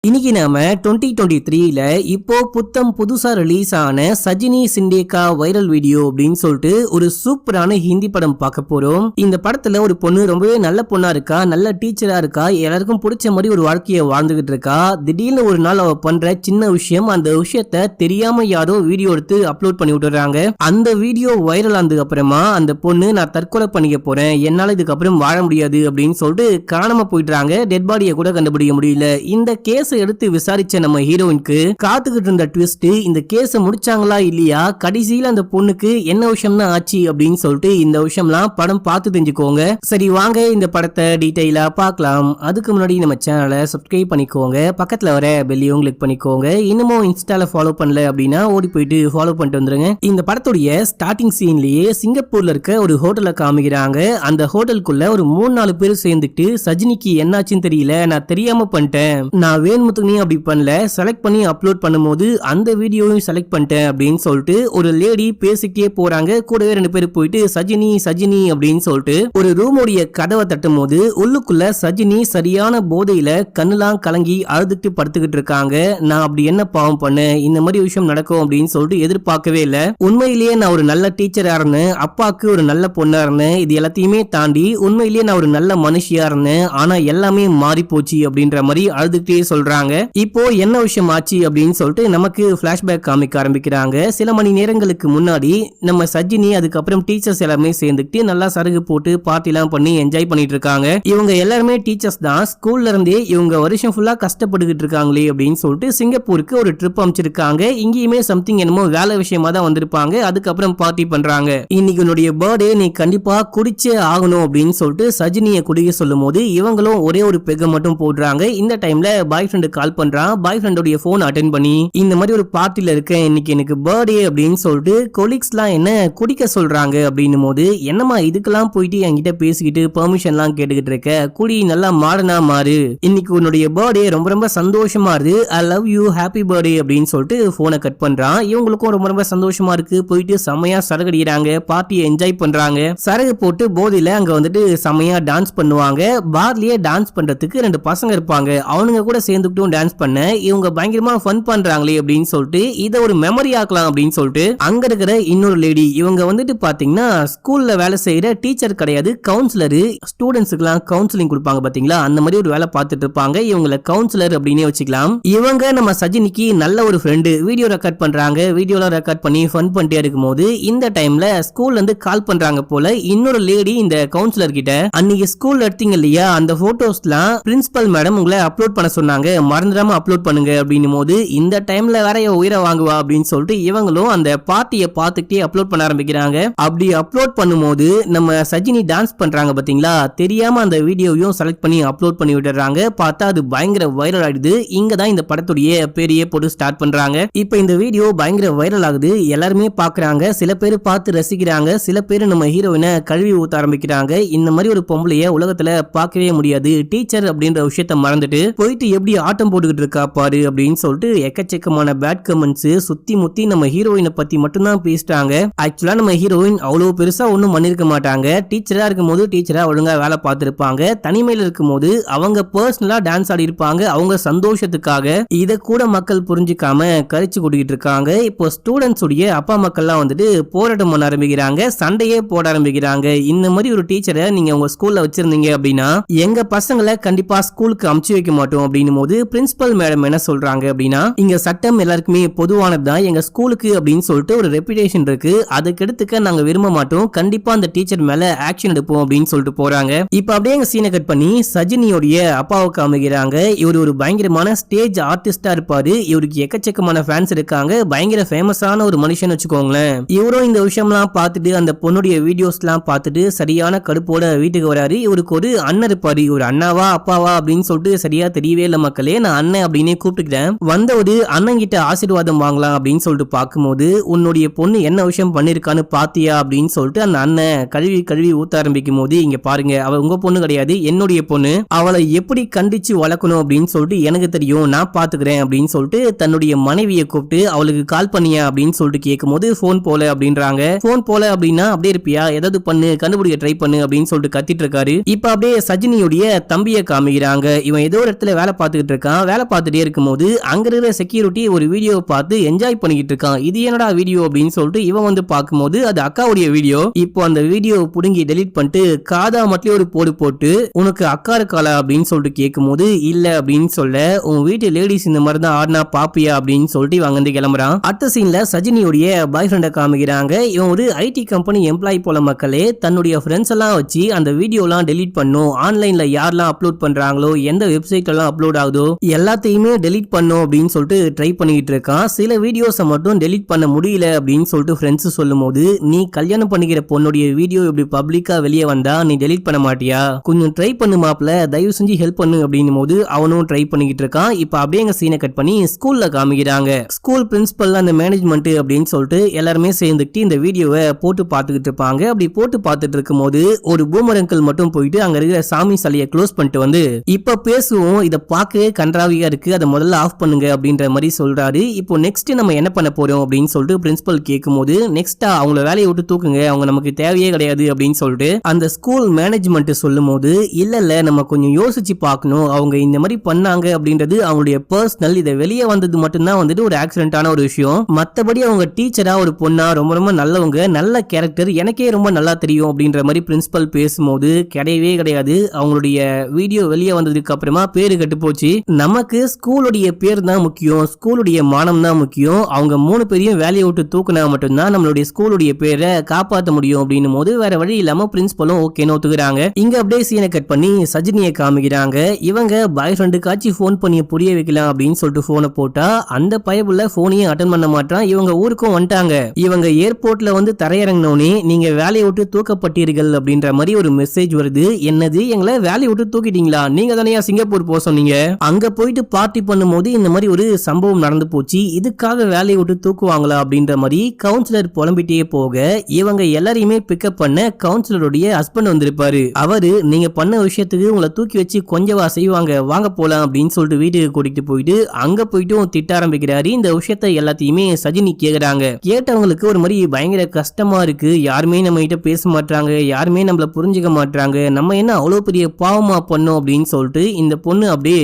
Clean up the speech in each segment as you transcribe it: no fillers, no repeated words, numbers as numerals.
இன்னைக்கு நாம 2023ல இப்போ புத்தம் புதுசா ரிலீஸ் ஆன சஜினி சிண்டேகா வைரல் வீடியோ அப்படின்னு சொல்லிட்டு ஒரு சூப்பரான ஹிந்தி படம் பார்க்க போறோம். இந்த படத்துல ஒரு பொண்ணு ரொம்பவே நல்ல பொண்ணா இருக்கா, நல்ல டீச்சரா இருக்கா, எல்லாருக்கும் பிடிச்ச மாதிரி ஒரு வாழ்க்கையை வாழ்ந்துகிட்டு இருக்கா. திடீர்னு ஒரு நாள் அவ பண்ற சின்ன விஷயம், அந்த விஷயத்த தெரியாம யாரோ வீடியோ எடுத்து அப்லோட் பண்ணி விட்டுறாங்க. அந்த வீடியோ வைரல் ஆனதுக்கு அப்புறமா அந்த பொண்ணு நான் தற்கொலை பண்ணிக்க போறேன், என்னால இதுக்கப்புறம் வாழ முடியாது அப்படின்னு சொல்லிட்டு காணாம போயிடுறாங்க. டெட் பாடியை கூட கண்டுபிடிக்க முடியல. இந்த கேஸ் எடுத்து விசாரிச்ச நம்ம ஹீரோயினுக்கு காத்துக்கிட்டு இருந்த ட்விஸ்ட், இந்த கேஸ முடிச்சாங்களா இல்லையா, கடைசியில அந்த பொண்ணுக்கு என்ன விஷயம்னா ஆச்சு அப்படின்னு சொல்லிட்டு இந்த விஷயம்லாம் படம் பார்த்து தெரிஞ்சுக்கோங்க. சரி வாங்க இந்த படத்தை டீடைலா பார்க்கலாம். அதுக்கு முன்னாடி நம்ம சேனலை சப்ஸ்கிரைப் பண்ணிக்கோங்க, பக்கத்துல வர பெல்லையும் கிளிக் பண்ணிக்கோங்க. இன்னமும் இன்ஸ்டால ஃபாலோ பண்ணல அப்படின்னா ஓடி போயிட்டு ஃபாலோ பண்ணிட்டு வந்துருங்க. இந்த படத்துடைய ஸ்டார்டிங் சீன்லயே சிங்கப்பூர்ல இருக்க ஒரு ஹோட்டலை காமிக்கிறாங்க. அந்த ஹோட்டலுக்குள்ள ஒரு 3-4 பேர் சேர்ந்துட்டு சஜினிக்கு என்னாச்சுன்னு தெரியல, நான் தெரியாம பண்ணிட்டேன், நான் வேணுமுத்துக்கு நீ அப்படி பண்ணல, செலக்ட் பண்ணி அப்லோட் பண்ணும்போது அந்த வீடியோவையும் செலக்ட் பண்ணிட்டேன் அப்படின்னு சொல்லிட்டு ஒரு லேடி பேசிக்கிட்டே போறாங்க. கூடவே 2 பேர் போயிட்டு சஜினி சஜினி அப்படின்னு சொல்லிட்டு ஒரு ரூமுடைய கதவை தட்டும் போது உள்ளுக்குள்ள சஜினி சரியான போதையில கண்ணுலாம் கலங்கி அழுதுட்டு படுத்துக்கிட்டு இருக்காங்க. நான் அப்படி என்ன பாவம் பண்ணேன், இந்த மாதிரி விஷயம் நடக்கும் அப்படின்னு சொல்லிட்டு எதிர்பார்க்கவே இல்லை. உண்மையிலேயே நான் ஒரு நல்ல டீச்சரா இருந்தேன், அப்பாவுக்கு ஒரு நல்ல பொண்ணா இருந்தேன், இது எல்லாத்தையுமே தாண்டி உண்மையிலேயே நான் ஒரு நல்ல மனுஷியா இருந்தேன், ஆனா எல்லாமே மாறி போச்சு அப்படின்ற மாதிரி அழுதுகிட்டே சொல்றாங்க. இப்போ என்ன விஷயம் ஆச்சு அப்படின்னு சொல்லிட்டு நமக்கு பிளாஷ்பேக் காமிக்க ஆரம்பிக்கிறாங்க. சில மணி நேரங்களுக்கு முன்னாடி நம்ம சஜினி அதுக்கப்புறம் டீச்சர்ஸ் எல்லாமே சேர்ந்துட்டு நல்லா சரகு போட்டு பார்ட்டி எல்லாம் பண்ணி என்ஜாய் பண்ணிட்டு இருக்காங்க. இவங்க எல்லாருமே டீச்சர்ஸ் தான். ஸ்கூல்ல இருந்தே இவங்க வருஷம் ஃபுல்லா கஷ்டப்பட்டுக்கிட்டு இருக்காங்களே அப்படின்னு சொல்லிட்டு சிங்கப்பூருக்கு ஒரு ட்ரிப் அமைச்சிருக்காங்க. இங்கேயுமே சம்திங் என்னமோ வேலை விஷயமா தான் வந்திருப்பாங்க. அதுக்கப்புறம் பார்ட்டி பண்றாங்க. இன்னைக்கு உன்னுடைய பர்த்டே, நீ கண்டிப்பா குடிச்சே ஆகணும் அப்படின்னு சொல்லிட்டு சஜினியை குடிக்க சொல்லும் போது இவங்களும் ஒரே ஒரு பெக மட்டும் போடுறாங்க. இந்த டைம்ல பாய் ஃப்ரெண்டு கால் பண்றான். பாய் ஃப்ரெண்டோட போன் அட்டெண்ட் பண்ணி இந்த மாதிரி ஒரு பார்ட்டில இருக்கேன், இன்னைக்கு எனக்கு பர்த்டே அப்படின்னு சொல்லிட்டு கொலீக்ஸ்லாம் என்ன குடிக்க சொல்றாங்க அப்படின்னும் போது, என்னமா இதுக்கெல்லாம் போயிட்டு என்கிட்ட பேசிக்கிட்டு பெர்மிஷன்லாம் கேட்டுக்கிட்டு இருக்க, குடி நல்லா மாடனா மாறு, இன்னைக்கு உன்னுடைய பர்த்டே ரொம்ப ரொம்ப சந்தோஷமா இருக்கு, I love you, happy birthday அப்படின்னு சொல்லிட்டு போனை கட் பண்றான். இவங்களுக்கும் ரொம்ப ரொம்ப சந்தோஷமா இருக்கு. போயிட்டு செமையா சரகு அடிக்கிறாங்க, பார்ட்டியை என்ஜாய் பண்றாங்க. சரகு போட்டு போதையில அங்க வந்துட்டு செமையா டான்ஸ் பண்ணுவாங்க. பார்லயே டான்ஸ் பண்றதுக்கு 2 பசங்க இருப்பாங்க, அவனுங்க கூட சேர்ந்துக்கிட்டும் டான்ஸ் பண்ண இவங்க பயங்கரமா ஃபன் பண்றாங்களே அப்படின்னு சொல்லிட்டு இதை ஒரு மெமரி ஆக்கலாம் அப்படின்னு சொல்லிட்டு அங்க இருக்கிற இன்னொரு லேடி, இவங்க வந்துட்டு பாத்தீங்கன்னா ஸ்கூல்ல வேலை செய்யற டீச்சர் கிடையாது, கவுன்சிலர். ஸ்டூடெண்ட்ஸுக்குலாம் கவுன்சிலிங் கொடுப்பாங்க பாத்தீங்களா, அந்த மாதிரி ஒரு வேலை பார்த்துட்டு இருப்பாங்க. இவங்களை கவுன்சிலர் அப்படின்னே வச்சுக்கலாம். இவங்க நம்ம சஜினிக்கு நல்ல ஒரு ஃப்ரெண்டு. வீடியோ ரெக்கார்ட் பண்றாங்க. வீடியோல ரெக்கார்ட் பண்ணி ஃபன் பண்ணிட்டே இருக்கும் போது இந்த டைம்ல ஸ்கூல்ல இருந்து கால் பண்றாங்க போல இன்னொரு லேடி இந்த கவுன்சிலர் கிட்ட, அன்னைக்கு ஸ்கூல்ல எடுத்தீங்க இல்லையா அந்த போட்டோஸ்லாம் பிரின்சிபல் மேடம் உங்களை அப்லோட் பண்ண சொன்னாங்க, மறந்துடாம அப்லோட் பண்ணுங்க அப்படின்னும் போது இந்த டைம்ல வேற உயிரை வாங்குவா அப்படின்னு சொல்லிட்டு இவங்களும் அந்த பார்ட்டியை பார்த்துக்கிட்டே அப்லோட் பண்ண ஆரம்பிக்கிறாங்க. அப்படி அப்லோட் பண்ணும்போது நம்ம சஜினி டான்ஸ் பண்றாங்க பாத்தீங்களா, தெரியாம அந்த வீடியோவையும் செலக்ட் பண்ணி அப்லோட் பண்ணி விட்டுறாங்க. பார்த்தா அது பயங்கர வைரல் ஆயிடுது. இங்க தான் இந்த படத்துடைய பெரிய போட்டு ஸ்டார்ட் பண்றாங்க. இப்போ இந்த வீடியோ பயங்கர வைரல் ஆகுது, எல்லாருமே பாக்குறாங்க. சில பேர் பார்த்து ரசிக்கிறாங்க, சில பேர் நம்ம ஹீரோயினை கழுவி ஊத்த ஆரம்பிக்கிறாங்க. இந்த மாதிரி ஒரு பொம்பளைய உலகத்துல பார்க்கவே முடியாது, டீச்சர் அப்படின்ற விஷயத்த மறந்துட்டு போயிட்டு எப்படி ஆட்டம் போட்டுக்கிட்டு இருக்கா பாரு அப்படின்னு சொல்லிட்டு எக்கச்சக்கமான பேட் கமெண்ட்ஸ் சுத்தி முத்தி நம்ம ஹீரோயினை பத்தி மட்டும்தான் பேசிட்டாங்க. ஆக்சுவலா நம்ம ஹீரோயின் அவ்வளவு பெருசா ஒன்னும் பண்ணிருக்க மாட்டாங்க. டீச்சரா இருக்கும் போது டீச்சரா ஒழுங்கா வேலை பார்த்திருப்பாங்க. தனிமையில இருக்கும் போது அவங்க பர்சனலா டான்ஸ் ஆடி இருப்பாங்க, அவங்க சந்தோஷத்துக்காக. இத கூட மக்கள் புரிஞ்சுக்காம கரிச்சு கூட்டிட்டு இருக்காங்க. இப்போ ஸ்டூடெண்ட்ஸ் உடைய அப்பா மக்கள்லாம் வந்துட்டு போராட்டம் பண்ண ஆரம்பிக்கிறாங்க, சண்டையே போட ஆரம்பிக்கிறாங்க. இந்த மாதிரி ஒரு டீச்சரை நீங்க உங்க ஸ்கூல்ல வச்சிருந்தீங்க அப்படின்னா எங்க பசங்களை கண்டிப்பா ஸ்கூலுக்கு அமுச்சு வைக்க மாட்டோம் அப்படின்னும் போது பிரின்சிபல் மேடம் என்ன சொல்றாங்க அப்படின்னா, இங்க சட்டம் எல்லாருக்குமே பொதுவானதுதான், எங்க ஸ்கூலுக்கு அப்படின்னு சொல்லிட்டு ஒரு ரெப்புடேஷன் இருக்கு, அதுக்கு எடுத்துக்க நாங்க விரும்ப மாட்டோம், கண்டிப்பா அந்த டீச்சர் மேல ஆக்ஷன் எடுப்போம் அப்படின்னு சொல்லிட்டு போறாங்க. இப்ப அப்படியே எங்க சீனை கட் பண்ணி சஜினியோடைய அப்பாவை காமிக்கிறாங்க. இவர் ஒரு பயங்கரமான ஸ்டேஜ் ஆர்டிஸ்டா இருப்பாரு, இவருக்கு எக்கச்சக்கமான ஃபேன்ஸ் இருக்காங்க, பயங்கர ஃபேமஸான ஒரு மனுஷன் வச்சுக்கோங்களேன். இவரும் இந்த விஷயம்லாம் பார்த்துட்டு அந்த பொண்ணுடைய வீடியோஸ் எல்லாம் பார்த்துட்டு சரியான கடுப்போட வீட்டுக்கு வராரு. இவருக்கு ஒரு அண்ணன் இருப்பாரு, ஒரு அண்ணாவா அப்பாவா அப்படின்னு சொல்லிட்டு சரியா தெரியவே இல்லை மக்களே, நான் அண்ணன் அப்படின்னே கூப்பிட்டுக்கிறேன். வந்தவது அண்ணன் கிட்ட ஆசீர்வாதம் வாங்கலாம் அப்படின்னு சொல்லிட்டு பார்க்கும்போது, உன்னுடைய பொண்ணு என்ன விஷயம் பண்ணிருக்கான்னு பாத்தியா அப்படின்னு சொல்லிட்டு அந்த அண்ணன் கழுவி கழுவி ஊத்த ஆரம்பிக்கும் போது, இங்க பாருங்க அவ உங்க பொண்ணு கிடையாது, என்னுடைய பொண்ணு, அவளை எப்படி கண்டிச்சு வளர்க்கணும் அப்படின்னு சொல்லிட்டு எனக்கு தெரியும், நான் பாத்துக்கிறேன் அப்படின்னு சொல்லிட்டு தன்னுடைய மனைவியை கூப்பிட்டு அவளுக்கு கால் பண்ணியா அப்படின்னு சொல்லிட்டு கேட்கும் போது போன் போல அப்படின்றாங்க. போன் போல அப்படின்னா அப்படியே இருப்பியா, ஏதாவது பண்ணு, கண்டுபிடிக்க ட்ரை பண்ணு அப்படின்னு சொல்லிட்டு கத்திட்டு இருக்காரு. இப்ப அப்படியே சஜினியுடைய தம்பியை காமிக்கிறாங்க. இவன் ஏதோ ஒரு இடத்துல வேலை பார்த்துக்கிட்டு இருக்கான். வேலை பார்த்துட்டே இருக்கும்போது அங்க இருக்கிற செக்யூரிட்டி ஒரு வீடியோ பார்த்து என்ஜாய் பண்ணிக்கிட்டு இருக்கான். இது என்னடா வீடியோ அப்படின்னு சொல்லிட்டு இவன் வந்து பார்க்கும்போது அது அக்காவுடைய வீடியோ. இப்போ அந்த வீடியோ புடுங்கி டெலீட் பண்ணிட்டு காதா மட்டும் ஒரு போடு போட்டு உனக்கு அக்கா இருக்காளா அப்படின்னு சொல்லிட்டு கேட்கும்போது இல்ல அப்படின்னு சொல்ல உன் வீட்டு லேடிஸ் இந்த மாதிரி தான் ஆடினா பாப்பியா அப்படின்னு சொல்லிட்டு இவன் வந்து கிளம்புறான். அடுத்த சீன்ல சஜினியோடைய பாய் ஃப்ரெண்ட காமிக்கிறாங்க. இவன் ஒரு ஐடி கம்பெனி எம்ப்ளாயி போல மக்களே தன்னுடைய ஃப்ரெண்ட்ஸ் எல்லாம் வச்சு அந்த வீடியோலாம் டெலீட் பண்ணும். ஆன்லைன்ல யாரெல்லாம் அப்லோட் பண்றாங்களோ எந்த வெப்சைட் எல்லாம் அப்லோட் ஆகுதோ எல்லாத்தையுமே டெலீட் பண்ணும் அப்படின்னு சொல்லிட்டு ட்ரை பண்ணிட்டு இருக்கான். சில வீடியோஸை மட்டும் டெலீட் பண்ண முடியல அப்படின்னு சொல்லிட்டு ஃப்ரெண்ட்ஸ் சொல்லும்போது நீ கல்யாணம் பண்ணிக்கிற பொண்ணுடைய வீடியோ இப்படி பப்ளிக்கா வெளியே வந்தா நீ டெலீட் பண்ண மாட்டியா, கொஞ்சம் ட்ரை பண்ணு மாப்ள, தயவு செஞ்சு ஹெல்ப் பண்ணு அப்படின்னும் போது அவனும் ட்ரை பண்ணிக்கிட்டு இருக்கான். இப்ப அப்படியே எங்க சீனை கட் பண்ணி ஸ்கூல்ல காமிக்கிறாங்க. ஸ்கூல் பிரின்சிபல் அந்த மேனேஜ்மெண்ட் அப்படின்னு சொல்லிட்டு எல்லாருமே சேர்ந்துட்டு இந்த வீடியோவை போட்டு பார்த்துக்கிட்டு இருப்பாங்க. அப்படி போட்டு பார்த்துட்டு இருக்கும் போது ஒரு பூமர் அங்கிள் மட்டும் போயிட்டு அங்க இருக்கிற சாமி சிலையை க்ளோஸ் பண்ணிட்டு வந்து இப்ப பேசுவோம், இதை பார்க்கவே கன்றாவியா இருக்கு, அதை முதல்ல ஆஃப் பண்ணுங்க அப்படின்ற மாதிரி சொல்றாரு. இப்போ நெக்ஸ்ட் நம்ம என்ன பண்ண போறோம் அப்படின்னு சொல்லிட்டு பிரின்சிபல் கேட்கும்போது நெக்ஸ்டா அவங்கள வேலையை விட்டு தூக்குங்க, அவங்க நமக்கு தேவையே கிடையாது அப்படின்னு சொல்லிட்டு அந்த ஸ்கூல் மேனேஜ்மெண்ட் சொல்லும் போது இல்ல நம்ம கொஞ்சம் யோசிச்சு பார்க்கணும், அவங்க இந்த மாதிரி பண்ணாங்க அப்படின்றது அவங்களுடைய பர்சனல், இதை வெளியே வந்தது மட்டும்தான் வந்துட்டு ஒரு ஆக்சிடென்டான ஒரு விஷயம், மத்தபடி அவங்க டீச்சரா ஒரு பொண்ணா ரொம்ப ரொம்ப நல்லவங்க, நல்ல கேரக்டர், எனக்கே ரொம்ப நல்லா தெரியும் அப்படின்ற மாதிரி பிரின்சிபல் பேசும்போது கிடையவே கிடையாது, அவங்களுடைய வீடியோ வெளியே வந்ததுக்கு அப்புறமா பேரு கெட்டு போச்சு, நமக்கு ஸ்கூலுடைய பேர் தான் முக்கியம், ஸ்கூலுடைய மானம் தான் முக்கியம், அவங்க 3 பேரையும் வேலையை விட்டு தூக்குனா மட்டும்தான் நம்மளுடைய ஸ்கூலுடைய பேரை காப்பாற்ற முடியும் அப்படின்னும் போது வேற வழி இல்லாம பிரின்சிபலும் ஓகேன்னு ஒத்துக்கிறாங்க. இங்க அப்படியே சீனை கட் பண்ணி சஜினியை காமிக்கிறாங்க. இவங்க பாய் ஃப்ரெண்டுக்காச்சு போன் பண்ணி புரிய வைக்கலாம் அப்படின்னு சொல்லிட்டு போனை போட்டா அந்த பயபுள்ள போனையும் அட்டன் பண்ண மாட்டான். இவங்க ஊருக்கும் வந்துட்டாங்க. இவங்க ஏர்போர்ட்ல வந்து தரையிறங்கினோனே நீங்க வேலையை விட்டு தூக்கப்பட்டீர்கள் அப்படின்ற மாதிரி ஒரு மெசேஜ் வருது. என்னது, எங்களை வேலையை விட்டு தூக்கிட்டீங்களா, நீங்க தானே சிங்கப்பூர் போக சொன்னீங்க, அங்க போயிட்டு பார்ட்டி பண்ணும்போது இந்த மாதிரி ஒரு சம்பவம் நடந்து போச்சு, இதுக்காக வேலையை விட்டு தூக்குவாங்களா அப்படின்ற மாதிரி கவுன்சிலர் புலம்பிட்டே போக இவங்க எல்லாரையுமே பிக்கப் பண்ண கவுன்சிலருடைய ஹஸ்பண்ட் வந்திருப்பாரு. அவரு நீங்க பண்ண விஷயத்துக்கு உங்களை தூக்கி வச்சு கொஞ்சவா செய்வாங்க, வாங்க போலாம் அப்படின்னு சொல்லிட்டு வீட்டுக்கு கூட்டிட்டு போயிட்டு அங்க போயிட்டு திட்ட ஆரம்பிக்கிறாரு. இந்த விஷயத்த எல்லாத்தையுமே சஜினி கேக்குறாங்க. கேட்டவங்களுக்கு ஒரு மாதிரி பயங்கர கஷ்டமா இருக்கு, யாருமே நம்ம கிட்ட பேச மாட்டாங்க, யாருமே நம்மள புரிஞ்சுக்க மாட்டாங்க, நம்ம என்ன அவ்வளவு பெரிய பாவமா பண்ணோம் அப்படின்னு சொல்லிட்டு இந்த பொண்ணு அப்படியே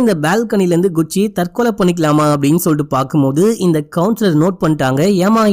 இந்த பால்கனில இருந்து குச்சி தற்கொலை பண்ணிக்கலாமா அப்படின்னு சொல்லிட்டு பார்க்கும்போது இந்த கவுன்சிலர் நோட் பண்ணிட்டாங்க. ஏமா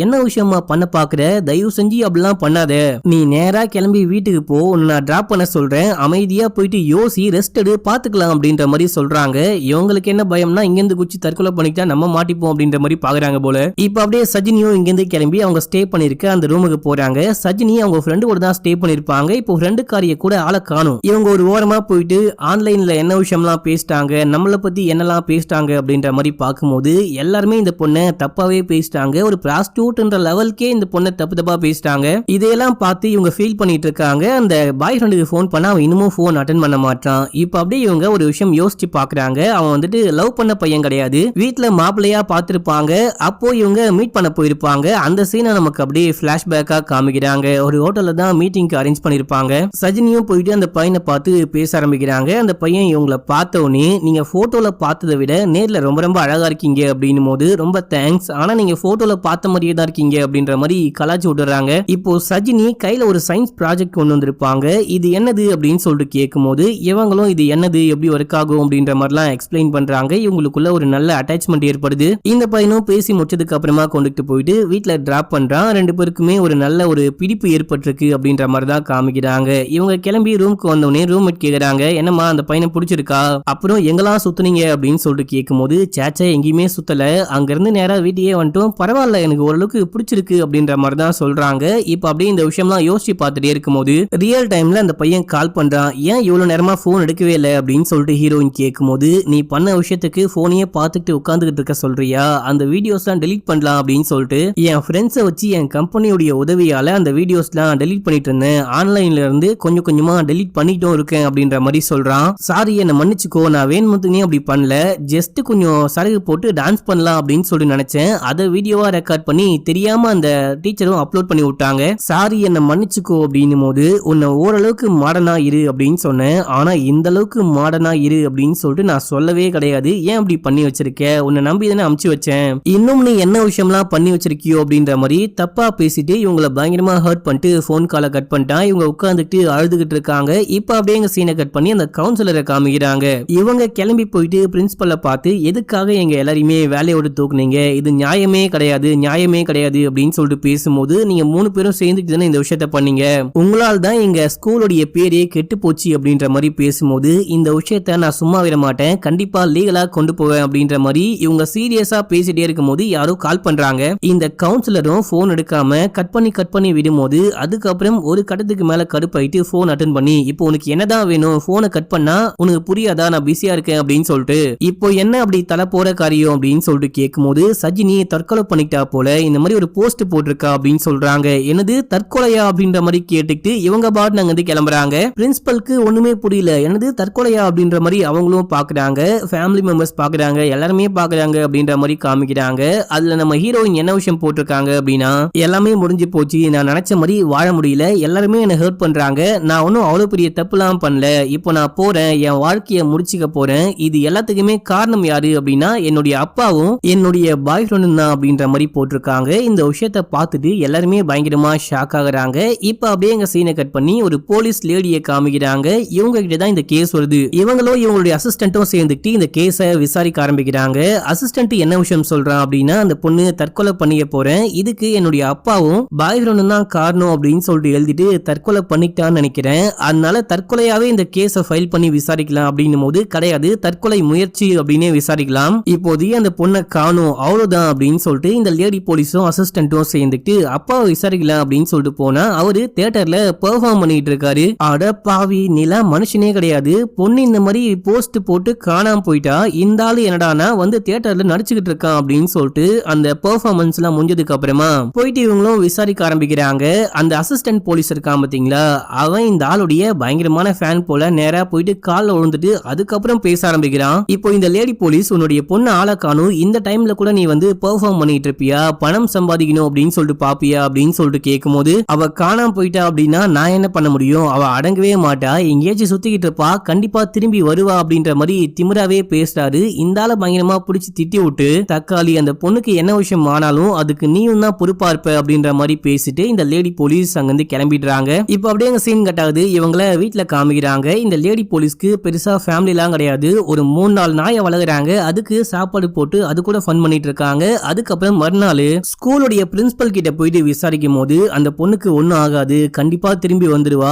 என்ன விஷயமா பண்ண பாக்குற, தயவு செஞ்சு அப்படிலாம் பண்ணாத, நீ நேரா கிளம்பி வீட்டுக்கு போ, நான் டிராப் பண்ண சொல்றேன், அமைதியா போயிட்டு யோசி, ரெஸ்ட் எடு, பாத்துக்கலாம் அப்படின்ற மாதிரி சொல்றாங்க. இவங்களுக்கு என்ன பயம்னா இங்க இருந்து குச்சி தற்கொலை பண்ணிக்கிட்டா நம்ம மாட்டிப்போம் அப்படின்ற மாதிரி பாக்குறாங்க போல. இப்ப அப்படியே சஜினியும் இங்க இருந்து கிளம்பி அவங்க ஸ்டே பண்ணிருக்க அந்த ரூமுக்கு போறாங்க. சஜினி அவங்க ஃப்ரெண்டு கூட தான் ஸ்டே பண்ணிருப்பாங்க. இப்போ ஃப்ரெண்டுக்காரிய கூட ஆளை காணும். இவங்க ஒரு ஓரமா போயிட்டு ஆன்லைன்ல என்ன விஷயம்லாம் பேசிட்டாங்க, நம்மளை பத்தி என்னெல்லாம் பேசிட்டாங்க அப்படின்ற மாதிரி பார்க்கும்போது எல்லாருமே இந்த பொண்ணை தப்பாவே பேசிட்டாங்க, ஒரு பிராஸ்டியூட்ன்ற லெவலுக்கே இந்த பொண்ணை தப்பா பேசிட்டாங்க. இதையெல்லாம் பார்த்து இவங்க ஃபீல் பண்ணிட்டு இருக்காங்க. அந்த பாய் ஃப்ரெண்டுக்கு ஃபோன் பண்ணா அவன் இன்னமும் ஃபோன் அட்டென்ட் பண்ண மாட்டான். இப்போ அப்படியே இவங்க ஒரு விஷயம் யோசிச்சு பாக்குறாங்க. அவன் வந்துட்டு லவ் பண்ண பையன் கிடையாது, வீட்டுல மாப்பிள்ளையா பார்த்திருப்பாங்க, அப்போ இவங்க மீட் பண்ண போயிருப்பாங்க. அந்த சீனை நமக்கு அப்படியே பிளாஷ்பேக்கா காமிக்கிறாங்க. ஒரு ஹோட்டல்ல தான் மீட்டிங்க்கு அரேஞ்ச் பண்ணிருப்பாங்க. சஜினியும் போயிட்டு அந்த பையனை பார்த்து பேச ஆரம்பிக்கிறாங்க. அந்த பையன் இவங்களை பார்த்த உடனே நீங்க போட்டோல பார்த்ததை விட நேர்ல ரொம்ப ரொம்ப அழகா இருக்கீங்க அப்படின்னும் போது ரொம்ப தேங்க்ஸ், ஆனா நீங்க போட்டோல பார்த்த மாதிரியே தான் இருக்கீங்க அப்படின்ற மாதிரி கலாச்சி விட்டுறாங்க. இப்போ சஜினி கையில ஒரு சயின்ஸ் ப்ராஜெக்ட் கொண்டு வந்திருப்பாங்க. இது என்னது அப்படின்னு சொல்லிட்டு கேட்கும் போது இவங்களும் இது என்னது, எப்படி ஒர்க் ஆகும் அப்படின்ற மாதிரிலாம் எக்ஸ்பிளைன் பண்றாங்க. இவங்களுக்குள்ள ஒரு நல்ல அட்டாச்மெண்ட் ஏற்படுது. இந்த பையனும் பேசி முடிச்சதுக்கு அப்புறமா கொண்டுட்டு போயிட்டு வீட்டுல டிராப் பண்றான். 2 பேருக்குமே ஒரு நல்ல ஒரு பிடிப்பு ஏற்பட்டிருக்கு அப்படின்ற மாதிரி தான் காமிக்கிறாங்க. இவங்க கிளம்பி ரூமுக்கு வந்தோடனே ரூம்மேட் கேக்குறாங்க, என்னம்மா அந்த பையனை பிடிச்சிருக்கா, அப்புறம் எங்கெல்லாம் சுத்துனீங்க அப்படின்னு சொல்லிட்டு கேட்கும்போது சேச்சா எங்கேயுமே சுத்தல, அங்க இருந்து நேரா வீட்டையே வந்துட்டோம், பரவாயில்ல எனக்கு ஓரளவுக்கு பிடிச்சிருக்கு அப்படின்ற மாதிரி தான் சொல்றாங்க. இப்ப அப்படியே இந்த விஷயம்லாம் யோசிச்சு பார்த்துட்டே இருக்கும்போது ரியல் டைம்ல அந்த பையன் கால் பண்றான். ஏன் இவ்வளவு நேரமா போன் எடுக்கவே இல்லை அப்படின்னு சொல்லிட்டு ஹீரோயின் கேட்கும்போது நீ பண்ண விஷயத்துக்கு போனையே பார்த்துட்டு உட்காந்துக்கிட்டு இருக்க சொல்றியா, அந்த வீடியோஸ்லாம் டெலீட் பண்ணலாம் அப்படின்னு சொல்லிட்டு என் ஃப்ரெண்ட்ஸை வச்சு என் கம்பெனியுடைய உதவியால அந்த வீடியோஸ்லாம் டெலீட் பண்ணிட்டு இருந்தேன், ஆன்லைன்ல இருந்து கொஞ்சம் கொஞ்சமா டெலீட் பண்ணிட்டும் இருக்கேன் அப்படின்ற மாதிரி சொல்றான். சாரி என்ன மன்னிச்சுக்கோ, நான் வேணுமுத்துனே அப்படி பண்ணல, ஜஸ்ட் கொஞ்சம் சரகு போட்டு டான்ஸ் பண்ணலாம் அப்படின்னு சொல்லி நினைச்சேன், அதை வீடியோவா ரெக்கார்ட் பண்ணி தெரியாம அந்த டீச்சரும் அப்லோட் பண்ணி விட்டாங்க, சாரி என்ன மன்னிச்சுக்கோ அப்படின்னும் போது உன்னை ஓரளவுக்கு மாடர்னா இரு அப்படின்னு சொன்னேன், ஆனா இந்த அளவுக்கு மாடர்னா இரு அப்படின்னு சொல்லிட்டு நான் சொல்லவே கிடையாது, ஏன் அப்படி பண்ணி வச்சிருக்க, உன்னை நம்பி தானே அமுச்சு வச்சேன், இன்னும் நீ என்ன விஷயம்லாம் பண்ணி வச்சிருக்கியோ அப்படின்ற மாதிரி தப்பா பேசிட்டு இவங்களை பயங்கரமா ஹர்ட் பண்ணிட்டு போன் காலை கட் பண்ணிட்டான். இவங்க உட்காந்துட்டு அழுதுகிட்டு இருக்காங்க. இப்ப அப்படியே எங்க சீனை கட் பண்ணி அந்த கவுன்சிலரை காமிக்கிறாங்க. சொல்றாங்க. இவங்க கிளம்பி போயிட்டு பிரின்சிபலை பார்த்து எதுக்காக எங்க எல்லாரையுமே வேலையோட தூக்குனீங்க, இது நியாயமே கிடையாது அப்படின்னு சொல்லிட்டு பேசும்போது, நீங்க 3 பேரும் சேர்ந்துட்டு தானே இந்த விஷயத்த பண்ணீங்க, உங்களால் தான் எங்க ஸ்கூலோடைய பேரே கெட்டு போச்சு அப்படின்ற மாதிரி பேசும்போது, இந்த விஷயத்த நான் சும்மா விட மாட்டேன், கண்டிப்பா லீகலா கொண்டு போவேன் அப்படின்ற மாதிரி இவங்க சீரியஸா பேசிட்டே இருக்கும்போது யாரோ கால் பண்றாங்க. இந்த கவுன்சிலரும் போன் எடுக்காம கட் பண்ணி விடும்போது, அதுக்கப்புறம் ஒரு கட்டத்துக்கு மேல கடுப்பாயிட்டு போன் அட்டன் பண்ணி, இப்போ உனக்கு என்னதான் வேணும், போனை கட் பண்ணா உனக்கு புரியாதா, நான் பிஸியா இருக்கேன் அப்படின்னு சொல்லிட்டு, இப்போ என்ன அப்படி தலை போற காரியம் அப்படின்னு சொல்லிட்டு கேட்கும்போது, சஜினி தற்கொலை பண்ணிட்டா போல, இந்த மாதிரி ஒரு போஸ்ட் போட்டிருக்கா அப்படின்னு சொல்றாங்க. என்னது தற்கொலையா அப்படின்ற மாதிரி கேட்டுக்கிட்டு இவங்க பாட்டு நாங்க வந்து கிளம்புறாங்க. பிரின்சிபலுக்கு ஒண்ணுமே புரியல, என்னது தற்கொலையா அப்படின்ற மாதிரி அவங்களும் பாக்குறாங்க, ஃபேமிலி மெம்பர்ஸ் பாக்குறாங்க, எல்லாருமே பாக்குறாங்க அப்படின்ற மாதிரி காமிக்கிறாங்க. அதுல நம்ம ஹீரோயின் என்ன விஷயம் போட்டிருக்காங்க அப்படின்னா, எல்லாமே முடிஞ்சு போச்சு, நான் நினைச்ச மாதிரி வாழ முடியல, எல்லாருமே என்ன ஹர்ட் பண்றாங்க, நான் ஒன்னும் அவ்வளவு பெரிய தப்புலாம் பண்ணல, இப்போ நான் போறேன், என் வாழ்க்கையை முடிச்சுக்க போறேன், இது எல்லாத்துக்குமே காரணம் யாரு அப்படின்னா என்னுடைய அப்பாவும் என்னுடைய பாய் ஃப்ரெண்டும் தான் அப்படின்ற மாதிரி போட்டிருக்காங்க. இந்த விஷயத்த பார்த்துட்டு எல்லாருமே பயங்கரமா ஷாக் ஆகுறாங்க. இப்ப அப்படியே எங்க சீனை கட் பண்ணி ஒரு போலீஸ் லேடியை காமிக்கிறாங்க. இவங்க கிட்ட தான் இந்த கேஸ் வருது. இவங்களும் இவங்களுடைய அசிஸ்டன்ட்டும் சேர்ந்துட்டு இந்த கேஸை விசாரிக்க ஆரம்பிக்கிறாங்க. அசிஸ்டன்ட் என்ன விஷயம் சொல்றான் அப்படின்னா, அந்த பொண்ணு தற்கொலை பண்ணிக்க போறேன், இதுக்கு என்னுடைய அப்பாவும் பாய் ஃப்ரெண்டும் தான் காரணம் அப்படின்னு சொல்லிட்டு எழுதிட்டு தற்கொலை பண்ணிட்டான்னு நினைக்கிறேன், அதனால தற்கொலையாவே இந்த கேஸை ஃபைல் பண்ணி விசாரிக்கலாம் அப்படின்னும் போது, கிடையாது தற்கொலை முயற்சி அப்படின்னே விசாரிக்கலாம், இப்போதைக்கு அந்த பொண்ணை காணும் அவ்வளவுதான் அப்படின்னு சொல்லிட்டு இந்த லேடி போலீஸும் அசிஸ்டன்ட்டும் சேர்ந்துட்டு அப்பாவை விசாரிக்கலாம் அப்படின்னு சொல்லிட்டு போனா, அவரு தியேட்டர்ல பெர்ஃபார்ம் பண்ணிட்டு இருக்காரு. அட பாவி, நிலா மனுஷனே கிடையாது, பொண்ணு இந்த மாதிரி போஸ்ட் போட்டு காணாம போயிட்டா, இந்த ஆளு என்னடானா வந்து தியேட்டர்ல நடிச்சுக்கிட்டு இருக்கான் அப்படின்னு சொல்லிட்டு அந்த பெர்ஃபார்மன்ஸ் எல்லாம் முடிஞ்சதுக்கு அப்புறமா போயிட்டு இவங்களும் விசாரிக்க ஆரம்பிக்கிறாங்க. அந்த அசிஸ்டன்ட் போலீஸ் இருக்கான் பாத்தீங்களா, அவன் இந்த ஆளுடைய பயங்கரமான ஃபேன் போல, நேரா போயிட்டு கால்ல விழுந்துட்டு அதுக்கப்புறம் பேச ஆரம்பிக்கிறான். இப்போ இந்த லேடி போலீஸ், உன்னுடைய பொண்ணு ஆளை காணும், இந்த டைம்ல கூட நீ வந்து பெர்ஃபார்ம் பண்ணிட்டு இருப்பியா, பணம் சம்பாதிக்கணும் அப்படின்னு சொல்லிட்டு பாப்பியா அப்படின்னு சொல்லிட்டு கேட்கும்போது, அவ காணாம போயிட்டா அப்படின்னா நான் என்ன பண்ண முடியும், அவ அடங்கவே மாட்டா, எங்கேயாச்சும் சுத்திக்கிட்டு இருப்பா, கண்டிப்பா திரும்பி வருவா அப்படின்ற மாதிரி திமிராவே பேசுறாரு. இந்த ஆளை பயங்கரமா பிடிச்சி திட்டி விட்டு, தக்காளி அந்த பொண்ணுக்கு என்ன விஷயம் ஆனாலும் அதுக்கு நீயும் தான் பொறுப்பா இருப்ப அப்படின்ற மாதிரி பேசிட்டு இந்த லேடி போலீஸ் அங்கிருந்து கிளம்பிடுறாங்க. இப்போ அப்படியே அங்க சீன் கட்டாகுது. இவங்கள வீட்டுல காமிக்கிறாங்க. இந்த லேடி போலீஸ்க்கு பெருசா ஃபேமிலி எல்லாம் கிடையாது, ஒரு 3-4 நாயை வளர்க்குறாங்க, அதுக்கு சாப்பாடு போட்டு அது கூட ஃபன் பண்ணிட்டு இருக்காங்க. அதுக்கப்புறம் மறுநாள் ஸ்கூலுடைய பிரின்சிபல் கிட்ட போயிட்டு விசாரிக்கும் போது, அந்த பொண்ணுக்கு ஒன்னும் ஆகாது, கண்டிப்பா திரும்பி வந்துருவா